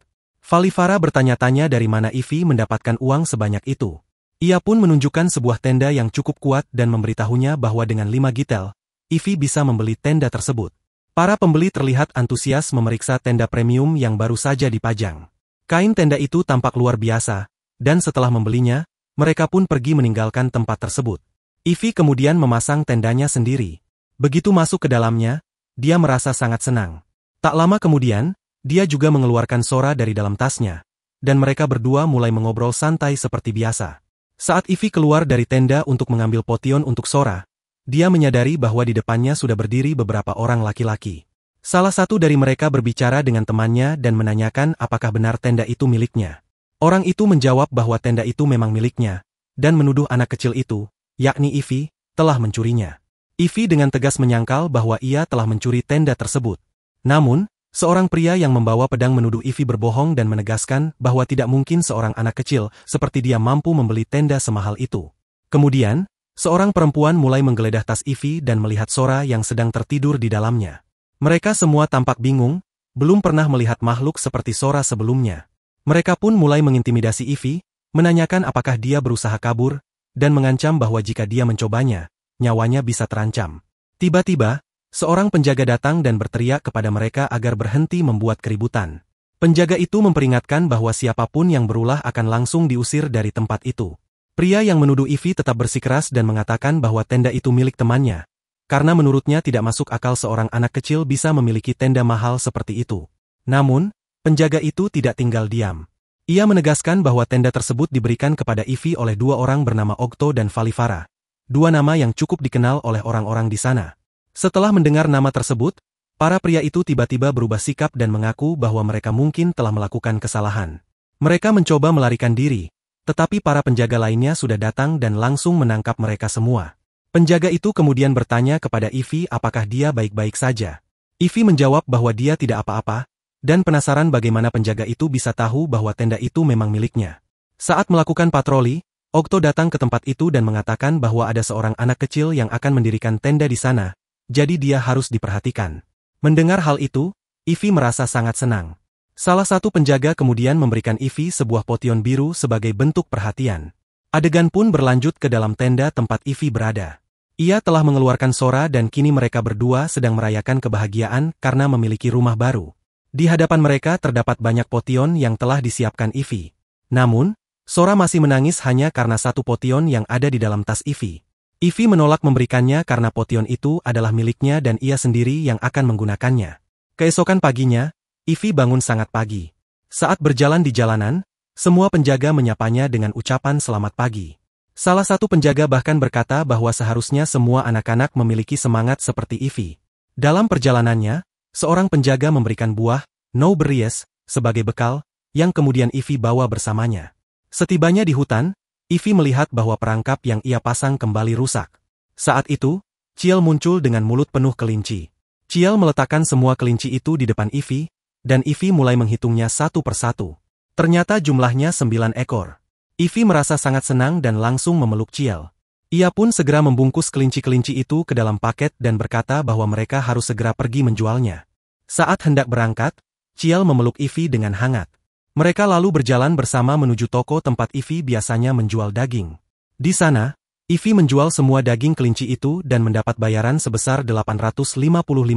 Vallivara bertanya-tanya dari mana Ivy mendapatkan uang sebanyak itu. Ia pun menunjukkan sebuah tenda yang cukup kuat dan memberitahunya bahwa dengan 5 gitel, Ivy bisa membeli tenda tersebut. Para pembeli terlihat antusias memeriksa tenda premium yang baru saja dipajang. Kain tenda itu tampak luar biasa, dan setelah membelinya, mereka pun pergi meninggalkan tempat tersebut. Ivy kemudian memasang tendanya sendiri. Begitu masuk ke dalamnya, dia merasa sangat senang. Tak lama kemudian, dia juga mengeluarkan Sora dari dalam tasnya, dan mereka berdua mulai mengobrol santai seperti biasa. Saat Ivy keluar dari tenda untuk mengambil potion untuk Sora, dia menyadari bahwa di depannya sudah berdiri beberapa orang laki-laki. Salah satu dari mereka berbicara dengan temannya dan menanyakan apakah benar tenda itu miliknya. Orang itu menjawab bahwa tenda itu memang miliknya, dan menuduh anak kecil itu, yakni Ivy, telah mencurinya. Ivy dengan tegas menyangkal bahwa ia telah mencuri tenda tersebut. Namun, seorang pria yang membawa pedang menuduh Ivy berbohong dan menegaskan bahwa tidak mungkin seorang anak kecil seperti dia mampu membeli tenda semahal itu. Kemudian, seorang perempuan mulai menggeledah tas Ivy dan melihat Sora yang sedang tertidur di dalamnya. Mereka semua tampak bingung, belum pernah melihat makhluk seperti Sora sebelumnya. Mereka pun mulai mengintimidasi Ivy, menanyakan apakah dia berusaha kabur, dan mengancam bahwa jika dia mencobanya, nyawanya bisa terancam. Tiba-tiba, seorang penjaga datang dan berteriak kepada mereka agar berhenti membuat keributan. Penjaga itu memperingatkan bahwa siapapun yang berulah akan langsung diusir dari tempat itu. Pria yang menuduh Ivy tetap bersikeras dan mengatakan bahwa tenda itu milik temannya, karena menurutnya tidak masuk akal seorang anak kecil bisa memiliki tenda mahal seperti itu. Namun, penjaga itu tidak tinggal diam. Ia menegaskan bahwa tenda tersebut diberikan kepada Ivy oleh dua orang bernama Okto dan Vallivara, dua nama yang cukup dikenal oleh orang-orang di sana. Setelah mendengar nama tersebut, para pria itu tiba-tiba berubah sikap dan mengaku bahwa mereka mungkin telah melakukan kesalahan. Mereka mencoba melarikan diri, tetapi para penjaga lainnya sudah datang dan langsung menangkap mereka semua. Penjaga itu kemudian bertanya kepada Ivy apakah dia baik-baik saja. Ivy menjawab bahwa dia tidak apa-apa, dan penasaran bagaimana penjaga itu bisa tahu bahwa tenda itu memang miliknya. Saat melakukan patroli, Okto datang ke tempat itu dan mengatakan bahwa ada seorang anak kecil yang akan mendirikan tenda di sana, jadi dia harus diperhatikan. Mendengar hal itu, Ivy merasa sangat senang. Salah satu penjaga kemudian memberikan Ivy sebuah potion biru sebagai bentuk perhatian. Adegan pun berlanjut ke dalam tenda tempat Ivy berada. Ia telah mengeluarkan Sora dan kini mereka berdua sedang merayakan kebahagiaan karena memiliki rumah baru. Di hadapan mereka terdapat banyak potion yang telah disiapkan Ivy. Namun, Sora masih menangis hanya karena satu potion yang ada di dalam tas Ivy. Ivy menolak memberikannya karena potion itu adalah miliknya dan ia sendiri yang akan menggunakannya. Keesokan paginya, Ivy bangun sangat pagi. Saat berjalan di jalanan, semua penjaga menyapanya dengan ucapan selamat pagi. Salah satu penjaga bahkan berkata bahwa seharusnya semua anak-anak memiliki semangat seperti Ivy. Dalam perjalanannya, seorang penjaga memberikan buah, no berries, sebagai bekal, yang kemudian Ivy bawa bersamanya. Setibanya di hutan, Ivy melihat bahwa perangkap yang ia pasang kembali rusak. Saat itu, Ciel muncul dengan mulut penuh kelinci. Ciel meletakkan semua kelinci itu di depan Ivy, dan Ivy mulai menghitungnya satu persatu. Ternyata jumlahnya 9 ekor. Ivy merasa sangat senang dan langsung memeluk Ciel. Ia pun segera membungkus kelinci-kelinci itu ke dalam paket dan berkata bahwa mereka harus segera pergi menjualnya. Saat hendak berangkat, Ciel memeluk Ivy dengan hangat. Mereka lalu berjalan bersama menuju toko tempat Ivy biasanya menjual daging. Di sana, Ivy menjual semua daging kelinci itu dan mendapat bayaran sebesar 855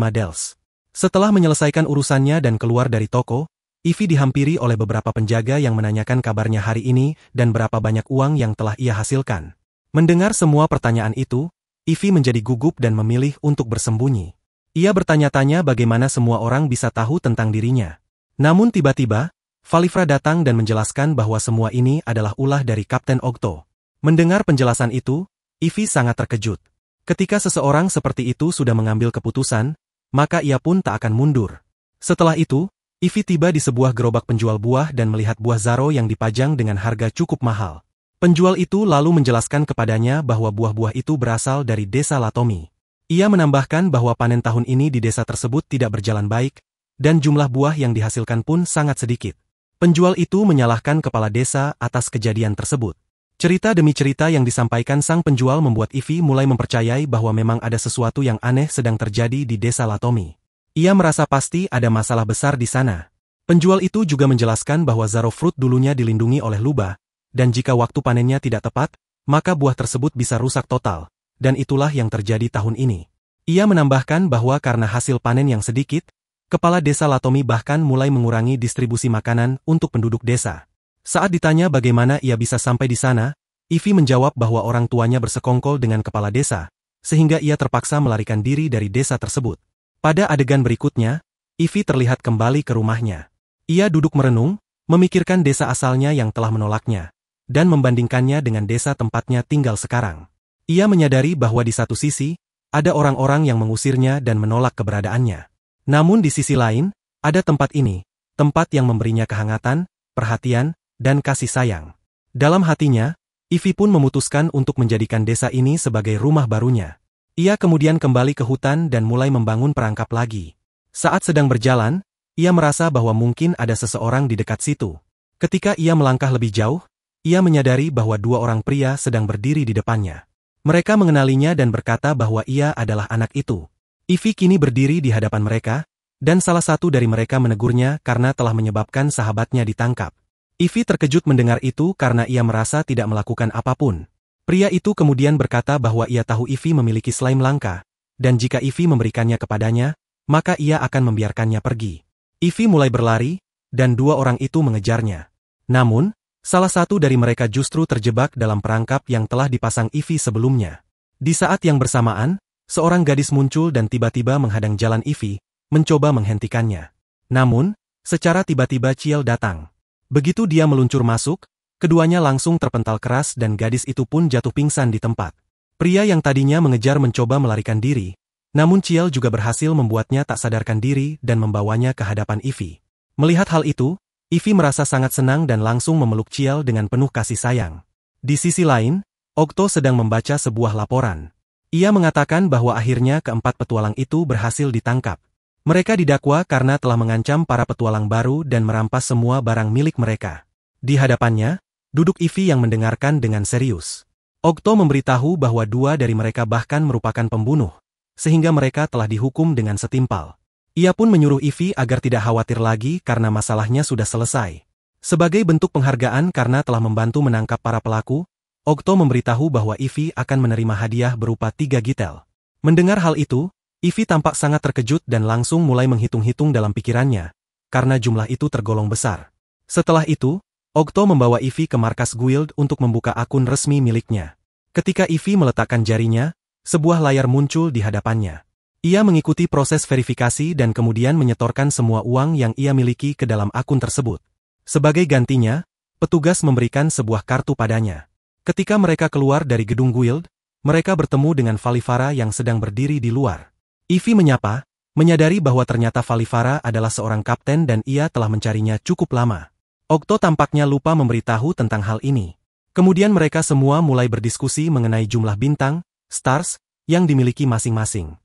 dels. Setelah menyelesaikan urusannya dan keluar dari toko, Ivy dihampiri oleh beberapa penjaga yang menanyakan kabarnya hari ini dan berapa banyak uang yang telah ia hasilkan. Mendengar semua pertanyaan itu, Ivy menjadi gugup dan memilih untuk bersembunyi. Ia bertanya-tanya bagaimana semua orang bisa tahu tentang dirinya. Namun tiba-tiba, Valifra datang dan menjelaskan bahwa semua ini adalah ulah dari Kapten Okto. Mendengar penjelasan itu, Ivy sangat terkejut. Ketika seseorang seperti itu sudah mengambil keputusan, maka ia pun tak akan mundur. Setelah itu, Ivy tiba di sebuah gerobak penjual buah dan melihat buah Zaro yang dipajang dengan harga cukup mahal. Penjual itu lalu menjelaskan kepadanya bahwa buah-buah itu berasal dari desa Latomi. Ia menambahkan bahwa panen tahun ini di desa tersebut tidak berjalan baik, dan jumlah buah yang dihasilkan pun sangat sedikit. Penjual itu menyalahkan kepala desa atas kejadian tersebut. Cerita demi cerita yang disampaikan sang penjual membuat Ivy mulai mempercayai bahwa memang ada sesuatu yang aneh sedang terjadi di desa Latomi. Ia merasa pasti ada masalah besar di sana. Penjual itu juga menjelaskan bahwa Zaro Fruit dulunya dilindungi oleh Luba, dan jika waktu panennya tidak tepat, maka buah tersebut bisa rusak total, dan itulah yang terjadi tahun ini. Ia menambahkan bahwa karena hasil panen yang sedikit, Kepala desa Latomi bahkan mulai mengurangi distribusi makanan untuk penduduk desa. Saat ditanya bagaimana ia bisa sampai di sana, Ivy menjawab bahwa orang tuanya bersekongkol dengan kepala desa, sehingga ia terpaksa melarikan diri dari desa tersebut. Pada adegan berikutnya, Ivy terlihat kembali ke rumahnya. Ia duduk merenung, memikirkan desa asalnya yang telah menolaknya, dan membandingkannya dengan desa tempatnya tinggal sekarang. Ia menyadari bahwa di satu sisi, ada orang-orang yang mengusirnya dan menolak keberadaannya. Namun di sisi lain, ada tempat ini, tempat yang memberinya kehangatan, perhatian, dan kasih sayang. Dalam hatinya, Ivy pun memutuskan untuk menjadikan desa ini sebagai rumah barunya. Ia kemudian kembali ke hutan dan mulai membangun perangkap lagi. Saat sedang berjalan, ia merasa bahwa mungkin ada seseorang di dekat situ. Ketika ia melangkah lebih jauh, ia menyadari bahwa dua orang pria sedang berdiri di depannya. Mereka mengenalinya dan berkata bahwa ia adalah anak itu. Ivy kini berdiri di hadapan mereka, dan salah satu dari mereka menegurnya karena telah menyebabkan sahabatnya ditangkap. Ivy terkejut mendengar itu karena ia merasa tidak melakukan apapun. Pria itu kemudian berkata bahwa ia tahu Ivy memiliki slime langka, dan jika Ivy memberikannya kepadanya, maka ia akan membiarkannya pergi. Ivy mulai berlari, dan dua orang itu mengejarnya. Namun, salah satu dari mereka justru terjebak dalam perangkap yang telah dipasang Ivy sebelumnya. Di saat yang bersamaan, seorang gadis muncul dan tiba-tiba menghadang jalan Ivy, mencoba menghentikannya. Namun, secara tiba-tiba Ciel datang. Begitu dia meluncur masuk, keduanya langsung terpental keras dan gadis itu pun jatuh pingsan di tempat. Pria yang tadinya mengejar mencoba melarikan diri, namun Ciel juga berhasil membuatnya tak sadarkan diri dan membawanya ke hadapan Ivy. Melihat hal itu, Ivy merasa sangat senang dan langsung memeluk Ciel dengan penuh kasih sayang. Di sisi lain, Okto sedang membaca sebuah laporan. Ia mengatakan bahwa akhirnya keempat petualang itu berhasil ditangkap. Mereka didakwa karena telah mengancam para petualang baru dan merampas semua barang milik mereka. Di hadapannya, duduk Ivy yang mendengarkan dengan serius. Okto memberitahu bahwa dua dari mereka bahkan merupakan pembunuh, sehingga mereka telah dihukum dengan setimpal. Ia pun menyuruh Ivy agar tidak khawatir lagi karena masalahnya sudah selesai. Sebagai bentuk penghargaan karena telah membantu menangkap para pelaku, Okto memberitahu bahwa Ivy akan menerima hadiah berupa 3 gitel. Mendengar hal itu, Ivy tampak sangat terkejut dan langsung mulai menghitung-hitung dalam pikirannya, karena jumlah itu tergolong besar. Setelah itu, Okto membawa Ivy ke markas guild untuk membuka akun resmi miliknya. Ketika Ivy meletakkan jarinya, sebuah layar muncul di hadapannya. Ia mengikuti proses verifikasi dan kemudian menyetorkan semua uang yang ia miliki ke dalam akun tersebut. Sebagai gantinya, petugas memberikan sebuah kartu padanya. Ketika mereka keluar dari gedung guild, mereka bertemu dengan Valivara yang sedang berdiri di luar. Ivy menyapa, menyadari bahwa ternyata Valivara adalah seorang kapten dan ia telah mencarinya cukup lama. Okto tampaknya lupa memberitahu tentang hal ini. Kemudian mereka semua mulai berdiskusi mengenai jumlah bintang, stars, yang dimiliki masing-masing.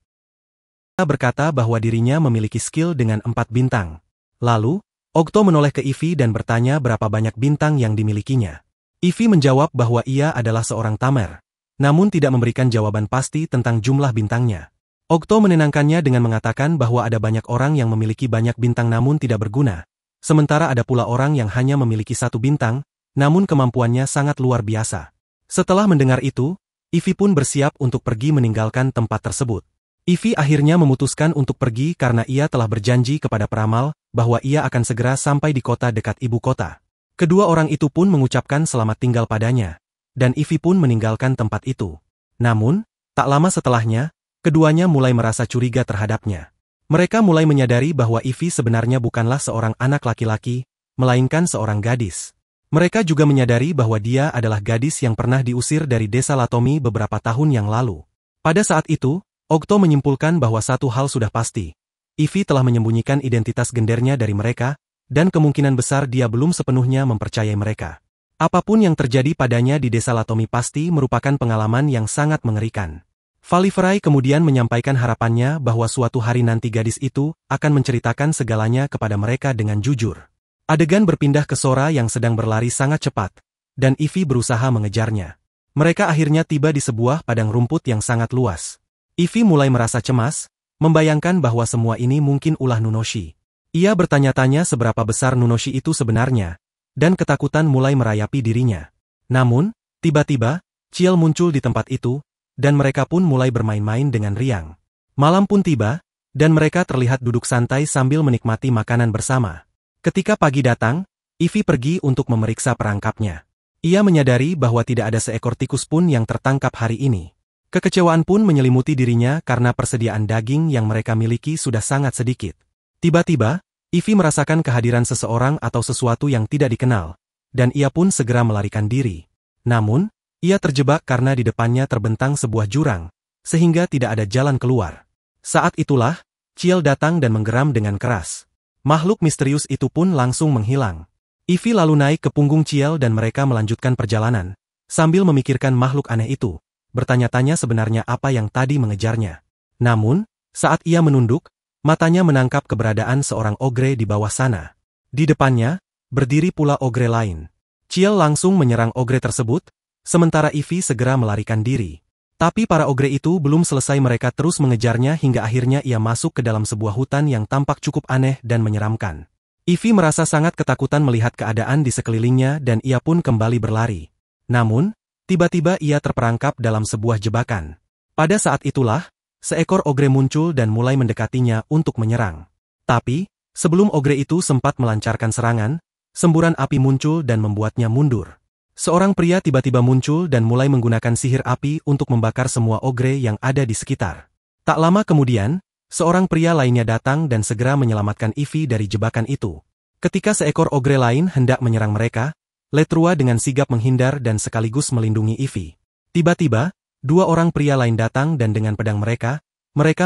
Ia berkata bahwa dirinya memiliki skill dengan 4 bintang. Lalu, Okto menoleh ke Ivy dan bertanya berapa banyak bintang yang dimilikinya. Ivy menjawab bahwa ia adalah seorang tamer, namun tidak memberikan jawaban pasti tentang jumlah bintangnya. Okto menenangkannya dengan mengatakan bahwa ada banyak orang yang memiliki banyak bintang namun tidak berguna. Sementara ada pula orang yang hanya memiliki 1 bintang, namun kemampuannya sangat luar biasa. Setelah mendengar itu, Ivy pun bersiap untuk pergi meninggalkan tempat tersebut. Ivy akhirnya memutuskan untuk pergi karena ia telah berjanji kepada peramal bahwa ia akan segera sampai di kota dekat ibu kota. Kedua orang itu pun mengucapkan selamat tinggal padanya, dan Ivy pun meninggalkan tempat itu. Namun, tak lama setelahnya, keduanya mulai merasa curiga terhadapnya. Mereka mulai menyadari bahwa Ivy sebenarnya bukanlah seorang anak laki-laki, melainkan seorang gadis. Mereka juga menyadari bahwa dia adalah gadis yang pernah diusir dari desa Latomi beberapa tahun yang lalu. Pada saat itu, Okto menyimpulkan bahwa satu hal sudah pasti. Ivy telah menyembunyikan identitas gendernya dari mereka, dan kemungkinan besar dia belum sepenuhnya mempercayai mereka. Apapun yang terjadi padanya di desa Latomi pasti merupakan pengalaman yang sangat mengerikan. Valivara kemudian menyampaikan harapannya bahwa suatu hari nanti gadis itu akan menceritakan segalanya kepada mereka dengan jujur. Adegan berpindah ke Sora yang sedang berlari sangat cepat, dan Ivy berusaha mengejarnya. Mereka akhirnya tiba di sebuah padang rumput yang sangat luas. Ivy mulai merasa cemas, membayangkan bahwa semua ini mungkin ulah Nunoshi. Ia bertanya-tanya seberapa besar Nunoshi itu sebenarnya, dan ketakutan mulai merayapi dirinya. Namun, tiba-tiba, Ciel muncul di tempat itu, dan mereka pun mulai bermain-main dengan riang. Malam pun tiba, dan mereka terlihat duduk santai sambil menikmati makanan bersama. Ketika pagi datang, Ivy pergi untuk memeriksa perangkapnya. Ia menyadari bahwa tidak ada seekor tikus pun yang tertangkap hari ini. Kekecewaan pun menyelimuti dirinya karena persediaan daging yang mereka miliki sudah sangat sedikit. Tiba-tiba, Ivy merasakan kehadiran seseorang atau sesuatu yang tidak dikenal, dan ia pun segera melarikan diri. Namun, ia terjebak karena di depannya terbentang sebuah jurang, sehingga tidak ada jalan keluar. Saat itulah, Ciel datang dan menggeram dengan keras. Makhluk misterius itu pun langsung menghilang. Ivy lalu naik ke punggung Ciel dan mereka melanjutkan perjalanan, sambil memikirkan makhluk aneh itu, bertanya-tanya sebenarnya apa yang tadi mengejarnya. Namun, saat ia menunduk, matanya menangkap keberadaan seorang ogre di bawah sana. Di depannya, berdiri pula ogre lain. Ciel langsung menyerang ogre tersebut, sementara Ivy segera melarikan diri. Tapi para ogre itu belum selesai, mereka terus mengejarnya hingga akhirnya ia masuk ke dalam sebuah hutan yang tampak cukup aneh dan menyeramkan. Ivy merasa sangat ketakutan melihat keadaan di sekelilingnya dan ia pun kembali berlari. Namun, tiba-tiba ia terperangkap dalam sebuah jebakan. Pada saat itulah, seekor ogre muncul dan mulai mendekatinya untuk menyerang. Tapi, sebelum ogre itu sempat melancarkan serangan, semburan api muncul dan membuatnya mundur. Seorang pria tiba-tiba muncul dan mulai menggunakan sihir api untuk membakar semua ogre yang ada di sekitar. Tak lama kemudian, seorang pria lainnya datang dan segera menyelamatkan Ivy dari jebakan itu. Ketika seekor ogre lain hendak menyerang mereka, Letrua dengan sigap menghindar dan sekaligus melindungi Ivy. Tiba-tiba, dua orang pria lain datang dan dengan pedang mereka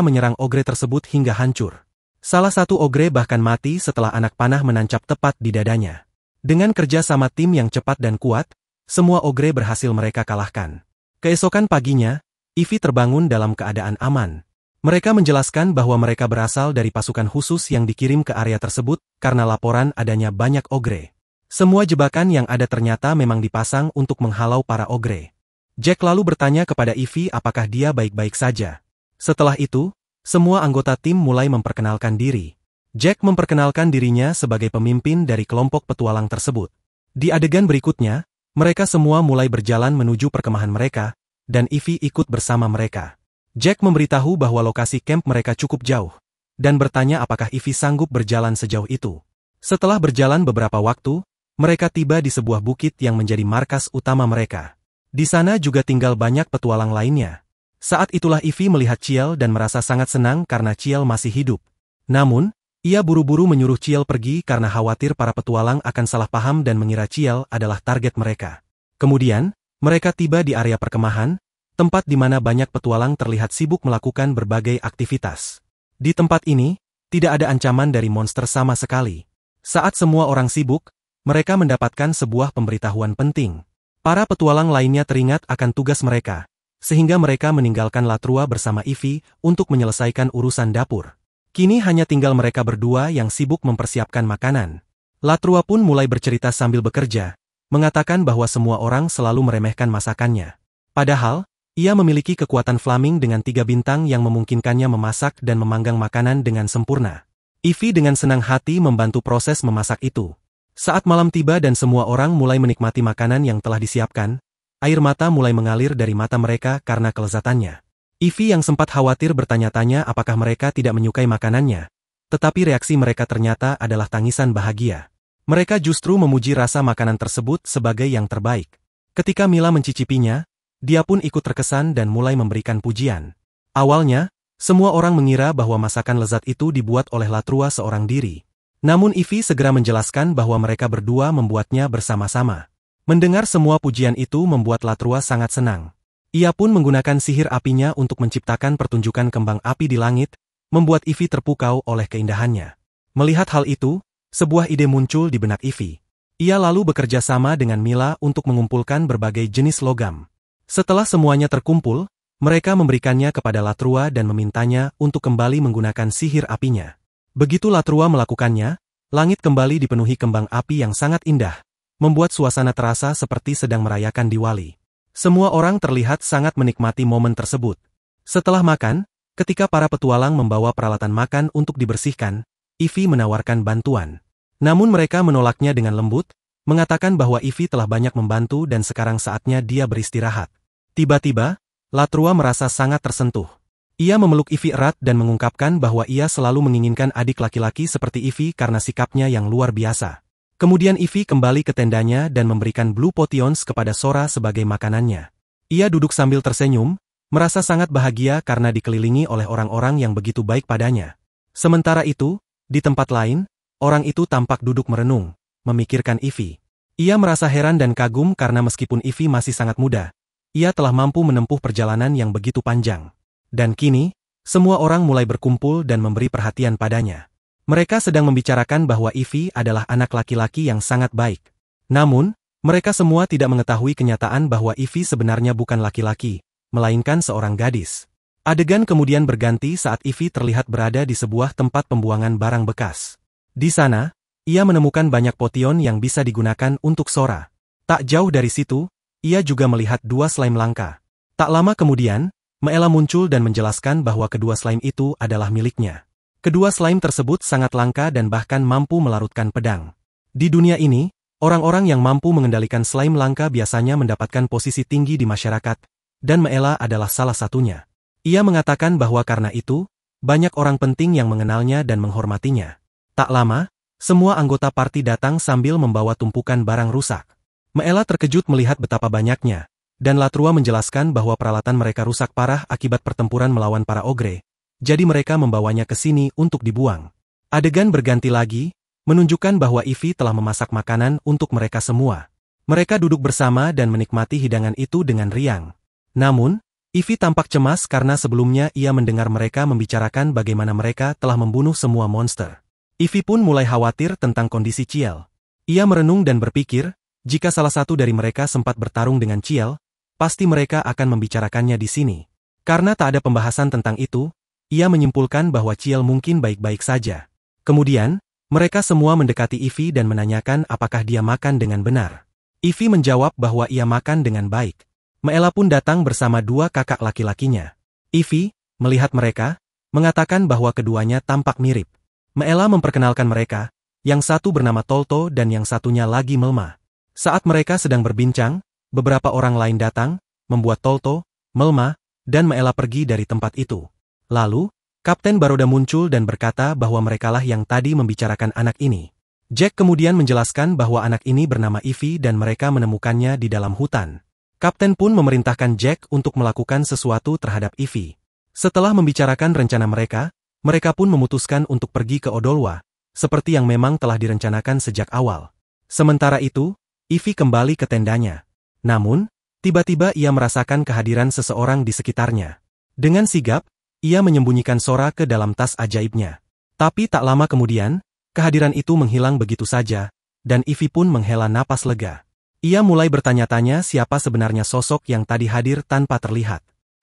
menyerang ogre tersebut hingga hancur. Salah satu ogre bahkan mati setelah anak panah menancap tepat di dadanya. Dengan kerja sama tim yang cepat dan kuat, semua ogre berhasil mereka kalahkan. Keesokan paginya, Ivy terbangun dalam keadaan aman. Mereka menjelaskan bahwa mereka berasal dari pasukan khusus yang dikirim ke area tersebut karena laporan adanya banyak ogre. Semua jebakan yang ada ternyata memang dipasang untuk menghalau para ogre. Jack lalu bertanya kepada Ivy apakah dia baik-baik saja. Setelah itu, semua anggota tim mulai memperkenalkan diri. Jack memperkenalkan dirinya sebagai pemimpin dari kelompok petualang tersebut. Di adegan berikutnya, mereka semua mulai berjalan menuju perkemahan mereka, dan Ivy ikut bersama mereka. Jack memberitahu bahwa lokasi camp mereka cukup jauh, dan bertanya apakah Ivy sanggup berjalan sejauh itu. Setelah berjalan beberapa waktu, mereka tiba di sebuah bukit yang menjadi markas utama mereka. Di sana juga tinggal banyak petualang lainnya. Saat itulah Ivy melihat Ciel dan merasa sangat senang karena Ciel masih hidup. Namun, ia buru-buru menyuruh Ciel pergi karena khawatir para petualang akan salah paham dan mengira Ciel adalah target mereka. Kemudian, mereka tiba di area perkemahan, tempat di mana banyak petualang terlihat sibuk melakukan berbagai aktivitas. Di tempat ini, tidak ada ancaman dari monster sama sekali. Saat semua orang sibuk, mereka mendapatkan sebuah pemberitahuan penting. Para petualang lainnya teringat akan tugas mereka, sehingga mereka meninggalkan Latrua bersama Ivy untuk menyelesaikan urusan dapur. Kini hanya tinggal mereka berdua yang sibuk mempersiapkan makanan. Latrua pun mulai bercerita sambil bekerja, mengatakan bahwa semua orang selalu meremehkan masakannya. Padahal, ia memiliki kekuatan flaming dengan 3 bintang yang memungkinkannya memasak dan memanggang makanan dengan sempurna. Ivy dengan senang hati membantu proses memasak itu. Saat malam tiba dan semua orang mulai menikmati makanan yang telah disiapkan, air mata mulai mengalir dari mata mereka karena kelezatannya. Ivy yang sempat khawatir bertanya-tanya apakah mereka tidak menyukai makanannya, tetapi reaksi mereka ternyata adalah tangisan bahagia. Mereka justru memuji rasa makanan tersebut sebagai yang terbaik. Ketika Mila mencicipinya, dia pun ikut terkesan dan mulai memberikan pujian. Awalnya, semua orang mengira bahwa masakan lezat itu dibuat oleh Latrua seorang diri. Namun Ivy segera menjelaskan bahwa mereka berdua membuatnya bersama-sama. Mendengar semua pujian itu membuat Latrua sangat senang. Ia pun menggunakan sihir apinya untuk menciptakan pertunjukan kembang api di langit, membuat Ivy terpukau oleh keindahannya. Melihat hal itu, sebuah ide muncul di benak Ivy. Ia lalu bekerja sama dengan Mila untuk mengumpulkan berbagai jenis logam. Setelah semuanya terkumpul, mereka memberikannya kepada Latrua dan memintanya untuk kembali menggunakan sihir apinya. Begitu Latrua melakukannya, langit kembali dipenuhi kembang api yang sangat indah, membuat suasana terasa seperti sedang merayakan Diwali. Semua orang terlihat sangat menikmati momen tersebut. Setelah makan, ketika para petualang membawa peralatan makan untuk dibersihkan, Ivy menawarkan bantuan. Namun mereka menolaknya dengan lembut, mengatakan bahwa Ivy telah banyak membantu dan sekarang saatnya dia beristirahat. Tiba-tiba, Latrua merasa sangat tersentuh. Ia memeluk Ivy erat dan mengungkapkan bahwa ia selalu menginginkan adik laki-laki seperti Ivy karena sikapnya yang luar biasa. Kemudian Ivy kembali ke tendanya dan memberikan Blue Potions kepada Sora sebagai makanannya. Ia duduk sambil tersenyum, merasa sangat bahagia karena dikelilingi oleh orang-orang yang begitu baik padanya. Sementara itu, di tempat lain, orang itu tampak duduk merenung, memikirkan Ivy. Ia merasa heran dan kagum karena meskipun Ivy masih sangat muda, ia telah mampu menempuh perjalanan yang begitu panjang. Dan kini, semua orang mulai berkumpul dan memberi perhatian padanya. Mereka sedang membicarakan bahwa Ivy adalah anak laki-laki yang sangat baik. Namun, mereka semua tidak mengetahui kenyataan bahwa Ivy sebenarnya bukan laki-laki, melainkan seorang gadis. Adegan kemudian berganti saat Ivy terlihat berada di sebuah tempat pembuangan barang bekas. Di sana, ia menemukan banyak potion yang bisa digunakan untuk Sora. Tak jauh dari situ, ia juga melihat 2 slime langka. Tak lama kemudian, Meela muncul dan menjelaskan bahwa kedua slime itu adalah miliknya. Kedua slime tersebut sangat langka dan bahkan mampu melarutkan pedang. Di dunia ini, orang-orang yang mampu mengendalikan slime langka biasanya mendapatkan posisi tinggi di masyarakat, dan Meela adalah salah satunya. Ia mengatakan bahwa karena itu, banyak orang penting yang mengenalnya dan menghormatinya. Tak lama, semua anggota party datang sambil membawa tumpukan barang rusak. Meela terkejut melihat betapa banyaknya. Dan Latrua menjelaskan bahwa peralatan mereka rusak parah akibat pertempuran melawan para ogre, jadi mereka membawanya ke sini untuk dibuang. Adegan berganti lagi, menunjukkan bahwa Ivy telah memasak makanan untuk mereka semua. Mereka duduk bersama dan menikmati hidangan itu dengan riang. Namun, Ivy tampak cemas karena sebelumnya ia mendengar mereka membicarakan bagaimana mereka telah membunuh semua monster. Ivy pun mulai khawatir tentang kondisi Ciel. Ia merenung dan berpikir, jika salah satu dari mereka sempat bertarung dengan Ciel, pasti mereka akan membicarakannya di sini. Karena tak ada pembahasan tentang itu, ia menyimpulkan bahwa Ciel mungkin baik-baik saja. Kemudian, mereka semua mendekati Ivy dan menanyakan apakah dia makan dengan benar. Ivy menjawab bahwa ia makan dengan baik. Meela pun datang bersama dua kakak laki-lakinya. Ivy, melihat mereka, mengatakan bahwa keduanya tampak mirip. Meela memperkenalkan mereka, yang satu bernama Tolto dan yang satunya lagi Melma. Saat mereka sedang berbincang, beberapa orang lain datang, membuat Tolto, Melma, dan Meela pergi dari tempat itu. Lalu, Kapten Baroda muncul dan berkata bahwa merekalah yang tadi membicarakan anak ini. Jack kemudian menjelaskan bahwa anak ini bernama Ivy dan mereka menemukannya di dalam hutan. Kapten pun memerintahkan Jack untuk melakukan sesuatu terhadap Ivy. Setelah membicarakan rencana mereka, mereka pun memutuskan untuk pergi ke Odolwa, seperti yang memang telah direncanakan sejak awal. Sementara itu, Ivy kembali ke tendanya. Namun, tiba-tiba ia merasakan kehadiran seseorang di sekitarnya. Dengan sigap, ia menyembunyikan Sora ke dalam tas ajaibnya. Tapi tak lama kemudian, kehadiran itu menghilang begitu saja, dan Ivy pun menghela napas lega. Ia mulai bertanya-tanya siapa sebenarnya sosok yang tadi hadir tanpa terlihat.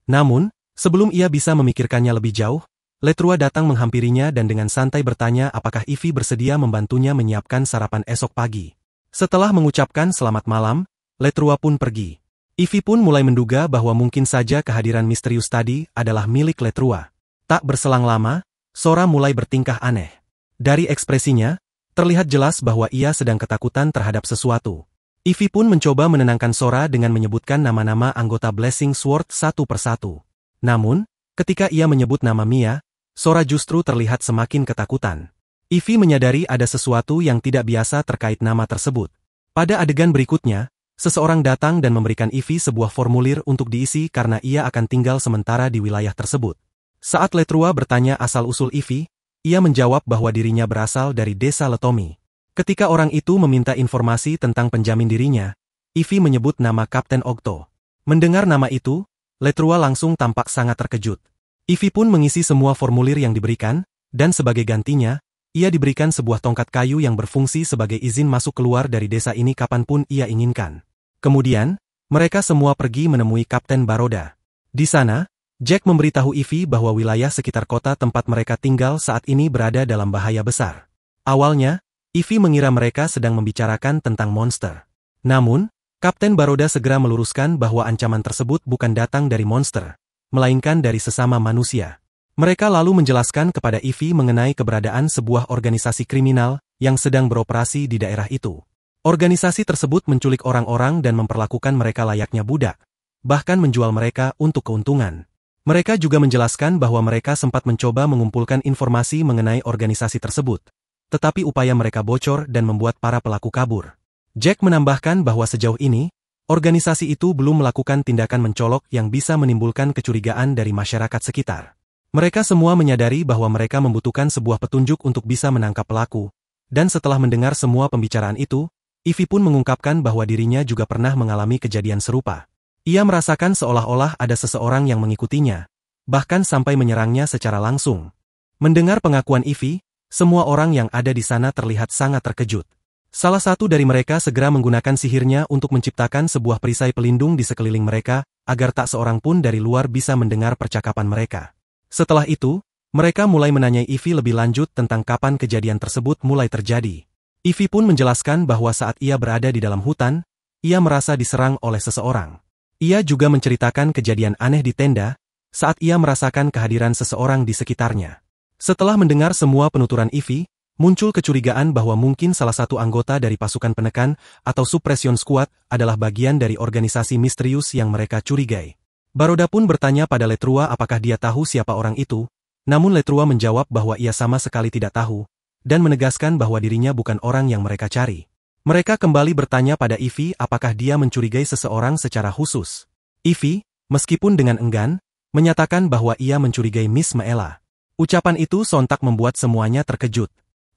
Namun, sebelum ia bisa memikirkannya lebih jauh, Letrua datang menghampirinya dan dengan santai bertanya apakah Ivy bersedia membantunya menyiapkan sarapan esok pagi. Setelah mengucapkan selamat malam, Letrua pun pergi. Ivy pun mulai menduga bahwa mungkin saja kehadiran misterius tadi adalah milik Letrua. Tak berselang lama, Sora mulai bertingkah aneh. Dari ekspresinya, terlihat jelas bahwa ia sedang ketakutan terhadap sesuatu. Ivy pun mencoba menenangkan Sora dengan menyebutkan nama-nama anggota Blessing Sword satu persatu. Namun, ketika ia menyebut nama Mia, Sora justru terlihat semakin ketakutan. Ivy menyadari ada sesuatu yang tidak biasa terkait nama tersebut. Pada adegan berikutnya, seseorang datang dan memberikan Ivy sebuah formulir untuk diisi karena ia akan tinggal sementara di wilayah tersebut. Saat Letrua bertanya asal-usul Ivy, ia menjawab bahwa dirinya berasal dari desa Letomi. Ketika orang itu meminta informasi tentang penjamin dirinya, Ivy menyebut nama Kapten Ogto. Mendengar nama itu, Letrua langsung tampak sangat terkejut. Ivy pun mengisi semua formulir yang diberikan, dan sebagai gantinya, ia diberikan sebuah tongkat kayu yang berfungsi sebagai izin masuk keluar dari desa ini kapanpun ia inginkan. Kemudian, mereka semua pergi menemui Kapten Baroda. Di sana, Jack memberitahu Ivy bahwa wilayah sekitar kota tempat mereka tinggal saat ini berada dalam bahaya besar. Awalnya, Ivy mengira mereka sedang membicarakan tentang monster. Namun, Kapten Baroda segera meluruskan bahwa ancaman tersebut bukan datang dari monster, melainkan dari sesama manusia. Mereka lalu menjelaskan kepada Ivy mengenai keberadaan sebuah organisasi kriminal yang sedang beroperasi di daerah itu. Organisasi tersebut menculik orang-orang dan memperlakukan mereka layaknya budak, bahkan menjual mereka untuk keuntungan. Mereka juga menjelaskan bahwa mereka sempat mencoba mengumpulkan informasi mengenai organisasi tersebut. Tetapi upaya mereka bocor dan membuat para pelaku kabur. Jack menambahkan bahwa sejauh ini, organisasi itu belum melakukan tindakan mencolok yang bisa menimbulkan kecurigaan dari masyarakat sekitar. Mereka semua menyadari bahwa mereka membutuhkan sebuah petunjuk untuk bisa menangkap pelaku, dan setelah mendengar semua pembicaraan itu, Ivy pun mengungkapkan bahwa dirinya juga pernah mengalami kejadian serupa. Ia merasakan seolah-olah ada seseorang yang mengikutinya, bahkan sampai menyerangnya secara langsung. Mendengar pengakuan Ivy, semua orang yang ada di sana terlihat sangat terkejut. Salah satu dari mereka segera menggunakan sihirnya untuk menciptakan sebuah perisai pelindung di sekeliling mereka, agar tak seorang pun dari luar bisa mendengar percakapan mereka. Setelah itu, mereka mulai menanyai Ivy lebih lanjut tentang kapan kejadian tersebut mulai terjadi. Ivy pun menjelaskan bahwa saat ia berada di dalam hutan, ia merasa diserang oleh seseorang. Ia juga menceritakan kejadian aneh di tenda, saat ia merasakan kehadiran seseorang di sekitarnya. Setelah mendengar semua penuturan Ivy, muncul kecurigaan bahwa mungkin salah satu anggota dari pasukan penekan atau suppression squad adalah bagian dari organisasi misterius yang mereka curigai. Baroda pun bertanya pada Letrua apakah dia tahu siapa orang itu, namun Letrua menjawab bahwa ia sama sekali tidak tahu, dan menegaskan bahwa dirinya bukan orang yang mereka cari. Mereka kembali bertanya pada Ivy apakah dia mencurigai seseorang secara khusus. Ivy, meskipun dengan enggan, menyatakan bahwa ia mencurigai Miss Meela. Ucapan itu sontak membuat semuanya terkejut.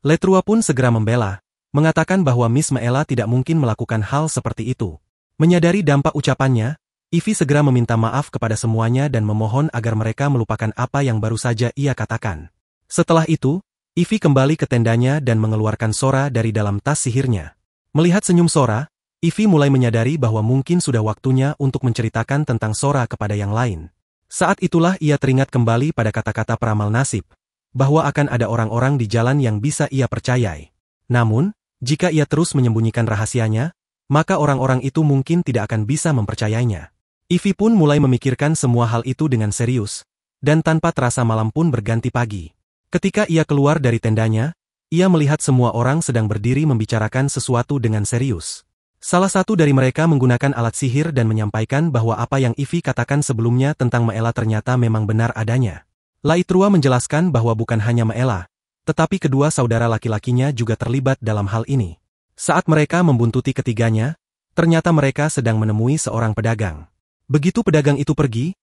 Letrua pun segera membela, mengatakan bahwa Miss Meela tidak mungkin melakukan hal seperti itu. Menyadari dampak ucapannya, Ivy segera meminta maaf kepada semuanya dan memohon agar mereka melupakan apa yang baru saja ia katakan. Setelah itu, Ivy kembali ke tendanya dan mengeluarkan Sora dari dalam tas sihirnya. Melihat senyum Sora, Ivy mulai menyadari bahwa mungkin sudah waktunya untuk menceritakan tentang Sora kepada yang lain. Saat itulah ia teringat kembali pada kata-kata peramal nasib, bahwa akan ada orang-orang di jalan yang bisa ia percayai. Namun, jika ia terus menyembunyikan rahasianya, maka orang-orang itu mungkin tidak akan bisa mempercayainya. Ivy pun mulai memikirkan semua hal itu dengan serius, dan tanpa terasa malam pun berganti pagi. Ketika ia keluar dari tendanya, ia melihat semua orang sedang berdiri membicarakan sesuatu dengan serius. Salah satu dari mereka menggunakan alat sihir dan menyampaikan bahwa apa yang Ivy katakan sebelumnya tentang Maela ternyata memang benar adanya. Laitrua menjelaskan bahwa bukan hanya Maela, tetapi kedua saudara laki-lakinya juga terlibat dalam hal ini. Saat mereka membuntuti ketiganya, ternyata mereka sedang menemui seorang pedagang. Begitu pedagang itu pergi,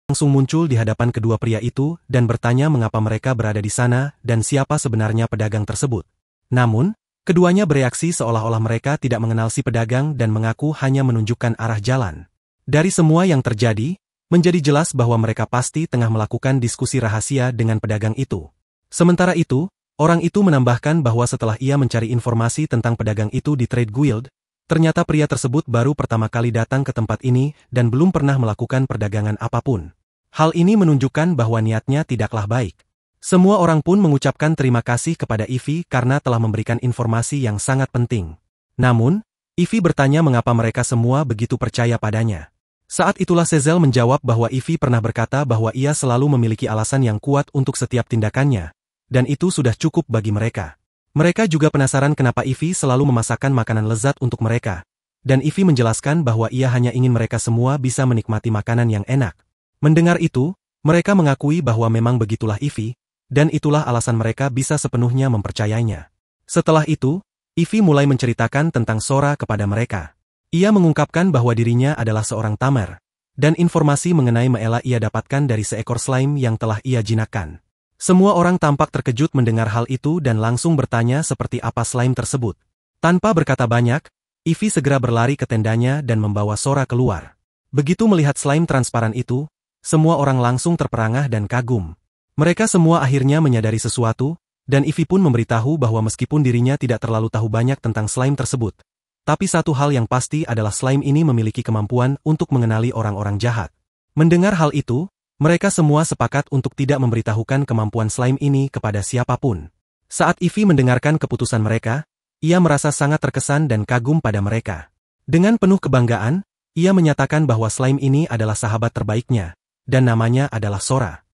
langsung muncul di hadapan kedua pria itu dan bertanya mengapa mereka berada di sana dan siapa sebenarnya pedagang tersebut. Namun, keduanya bereaksi seolah-olah mereka tidak mengenal si pedagang dan mengaku hanya menunjukkan arah jalan. Dari semua yang terjadi, menjadi jelas bahwa mereka pasti tengah melakukan diskusi rahasia dengan pedagang itu. Sementara itu, orang itu menambahkan bahwa setelah ia mencari informasi tentang pedagang itu di Trade Guild, ternyata pria tersebut baru pertama kali datang ke tempat ini dan belum pernah melakukan perdagangan apapun. Hal ini menunjukkan bahwa niatnya tidaklah baik. Semua orang pun mengucapkan terima kasih kepada Ivy karena telah memberikan informasi yang sangat penting. Namun, Ivy bertanya mengapa mereka semua begitu percaya padanya. Saat itulah Sezel menjawab bahwa Ivy pernah berkata bahwa ia selalu memiliki alasan yang kuat untuk setiap tindakannya, dan itu sudah cukup bagi mereka. Mereka juga penasaran kenapa Ivy selalu memasakkan makanan lezat untuk mereka, dan Ivy menjelaskan bahwa ia hanya ingin mereka semua bisa menikmati makanan yang enak. Mendengar itu, mereka mengakui bahwa memang begitulah Ivy, dan itulah alasan mereka bisa sepenuhnya mempercayainya. Setelah itu, Ivy mulai menceritakan tentang Sora kepada mereka. Ia mengungkapkan bahwa dirinya adalah seorang tamer, dan informasi mengenai Maela ia dapatkan dari seekor slime yang telah ia jinakkan. Semua orang tampak terkejut mendengar hal itu dan langsung bertanya seperti apa slime tersebut. Tanpa berkata banyak, Ivy segera berlari ke tendanya dan membawa Sora keluar. Begitu melihat slime transparan itu, semua orang langsung terperangah dan kagum. Mereka semua akhirnya menyadari sesuatu, dan Ivy pun memberitahu bahwa meskipun dirinya tidak terlalu tahu banyak tentang slime tersebut, tapi satu hal yang pasti adalah slime ini memiliki kemampuan untuk mengenali orang-orang jahat. Mendengar hal itu, mereka semua sepakat untuk tidak memberitahukan kemampuan slime ini kepada siapapun. Saat Ivy mendengarkan keputusan mereka, ia merasa sangat terkesan dan kagum pada mereka. Dengan penuh kebanggaan, ia menyatakan bahwa slime ini adalah sahabat terbaiknya, dan namanya adalah Sora.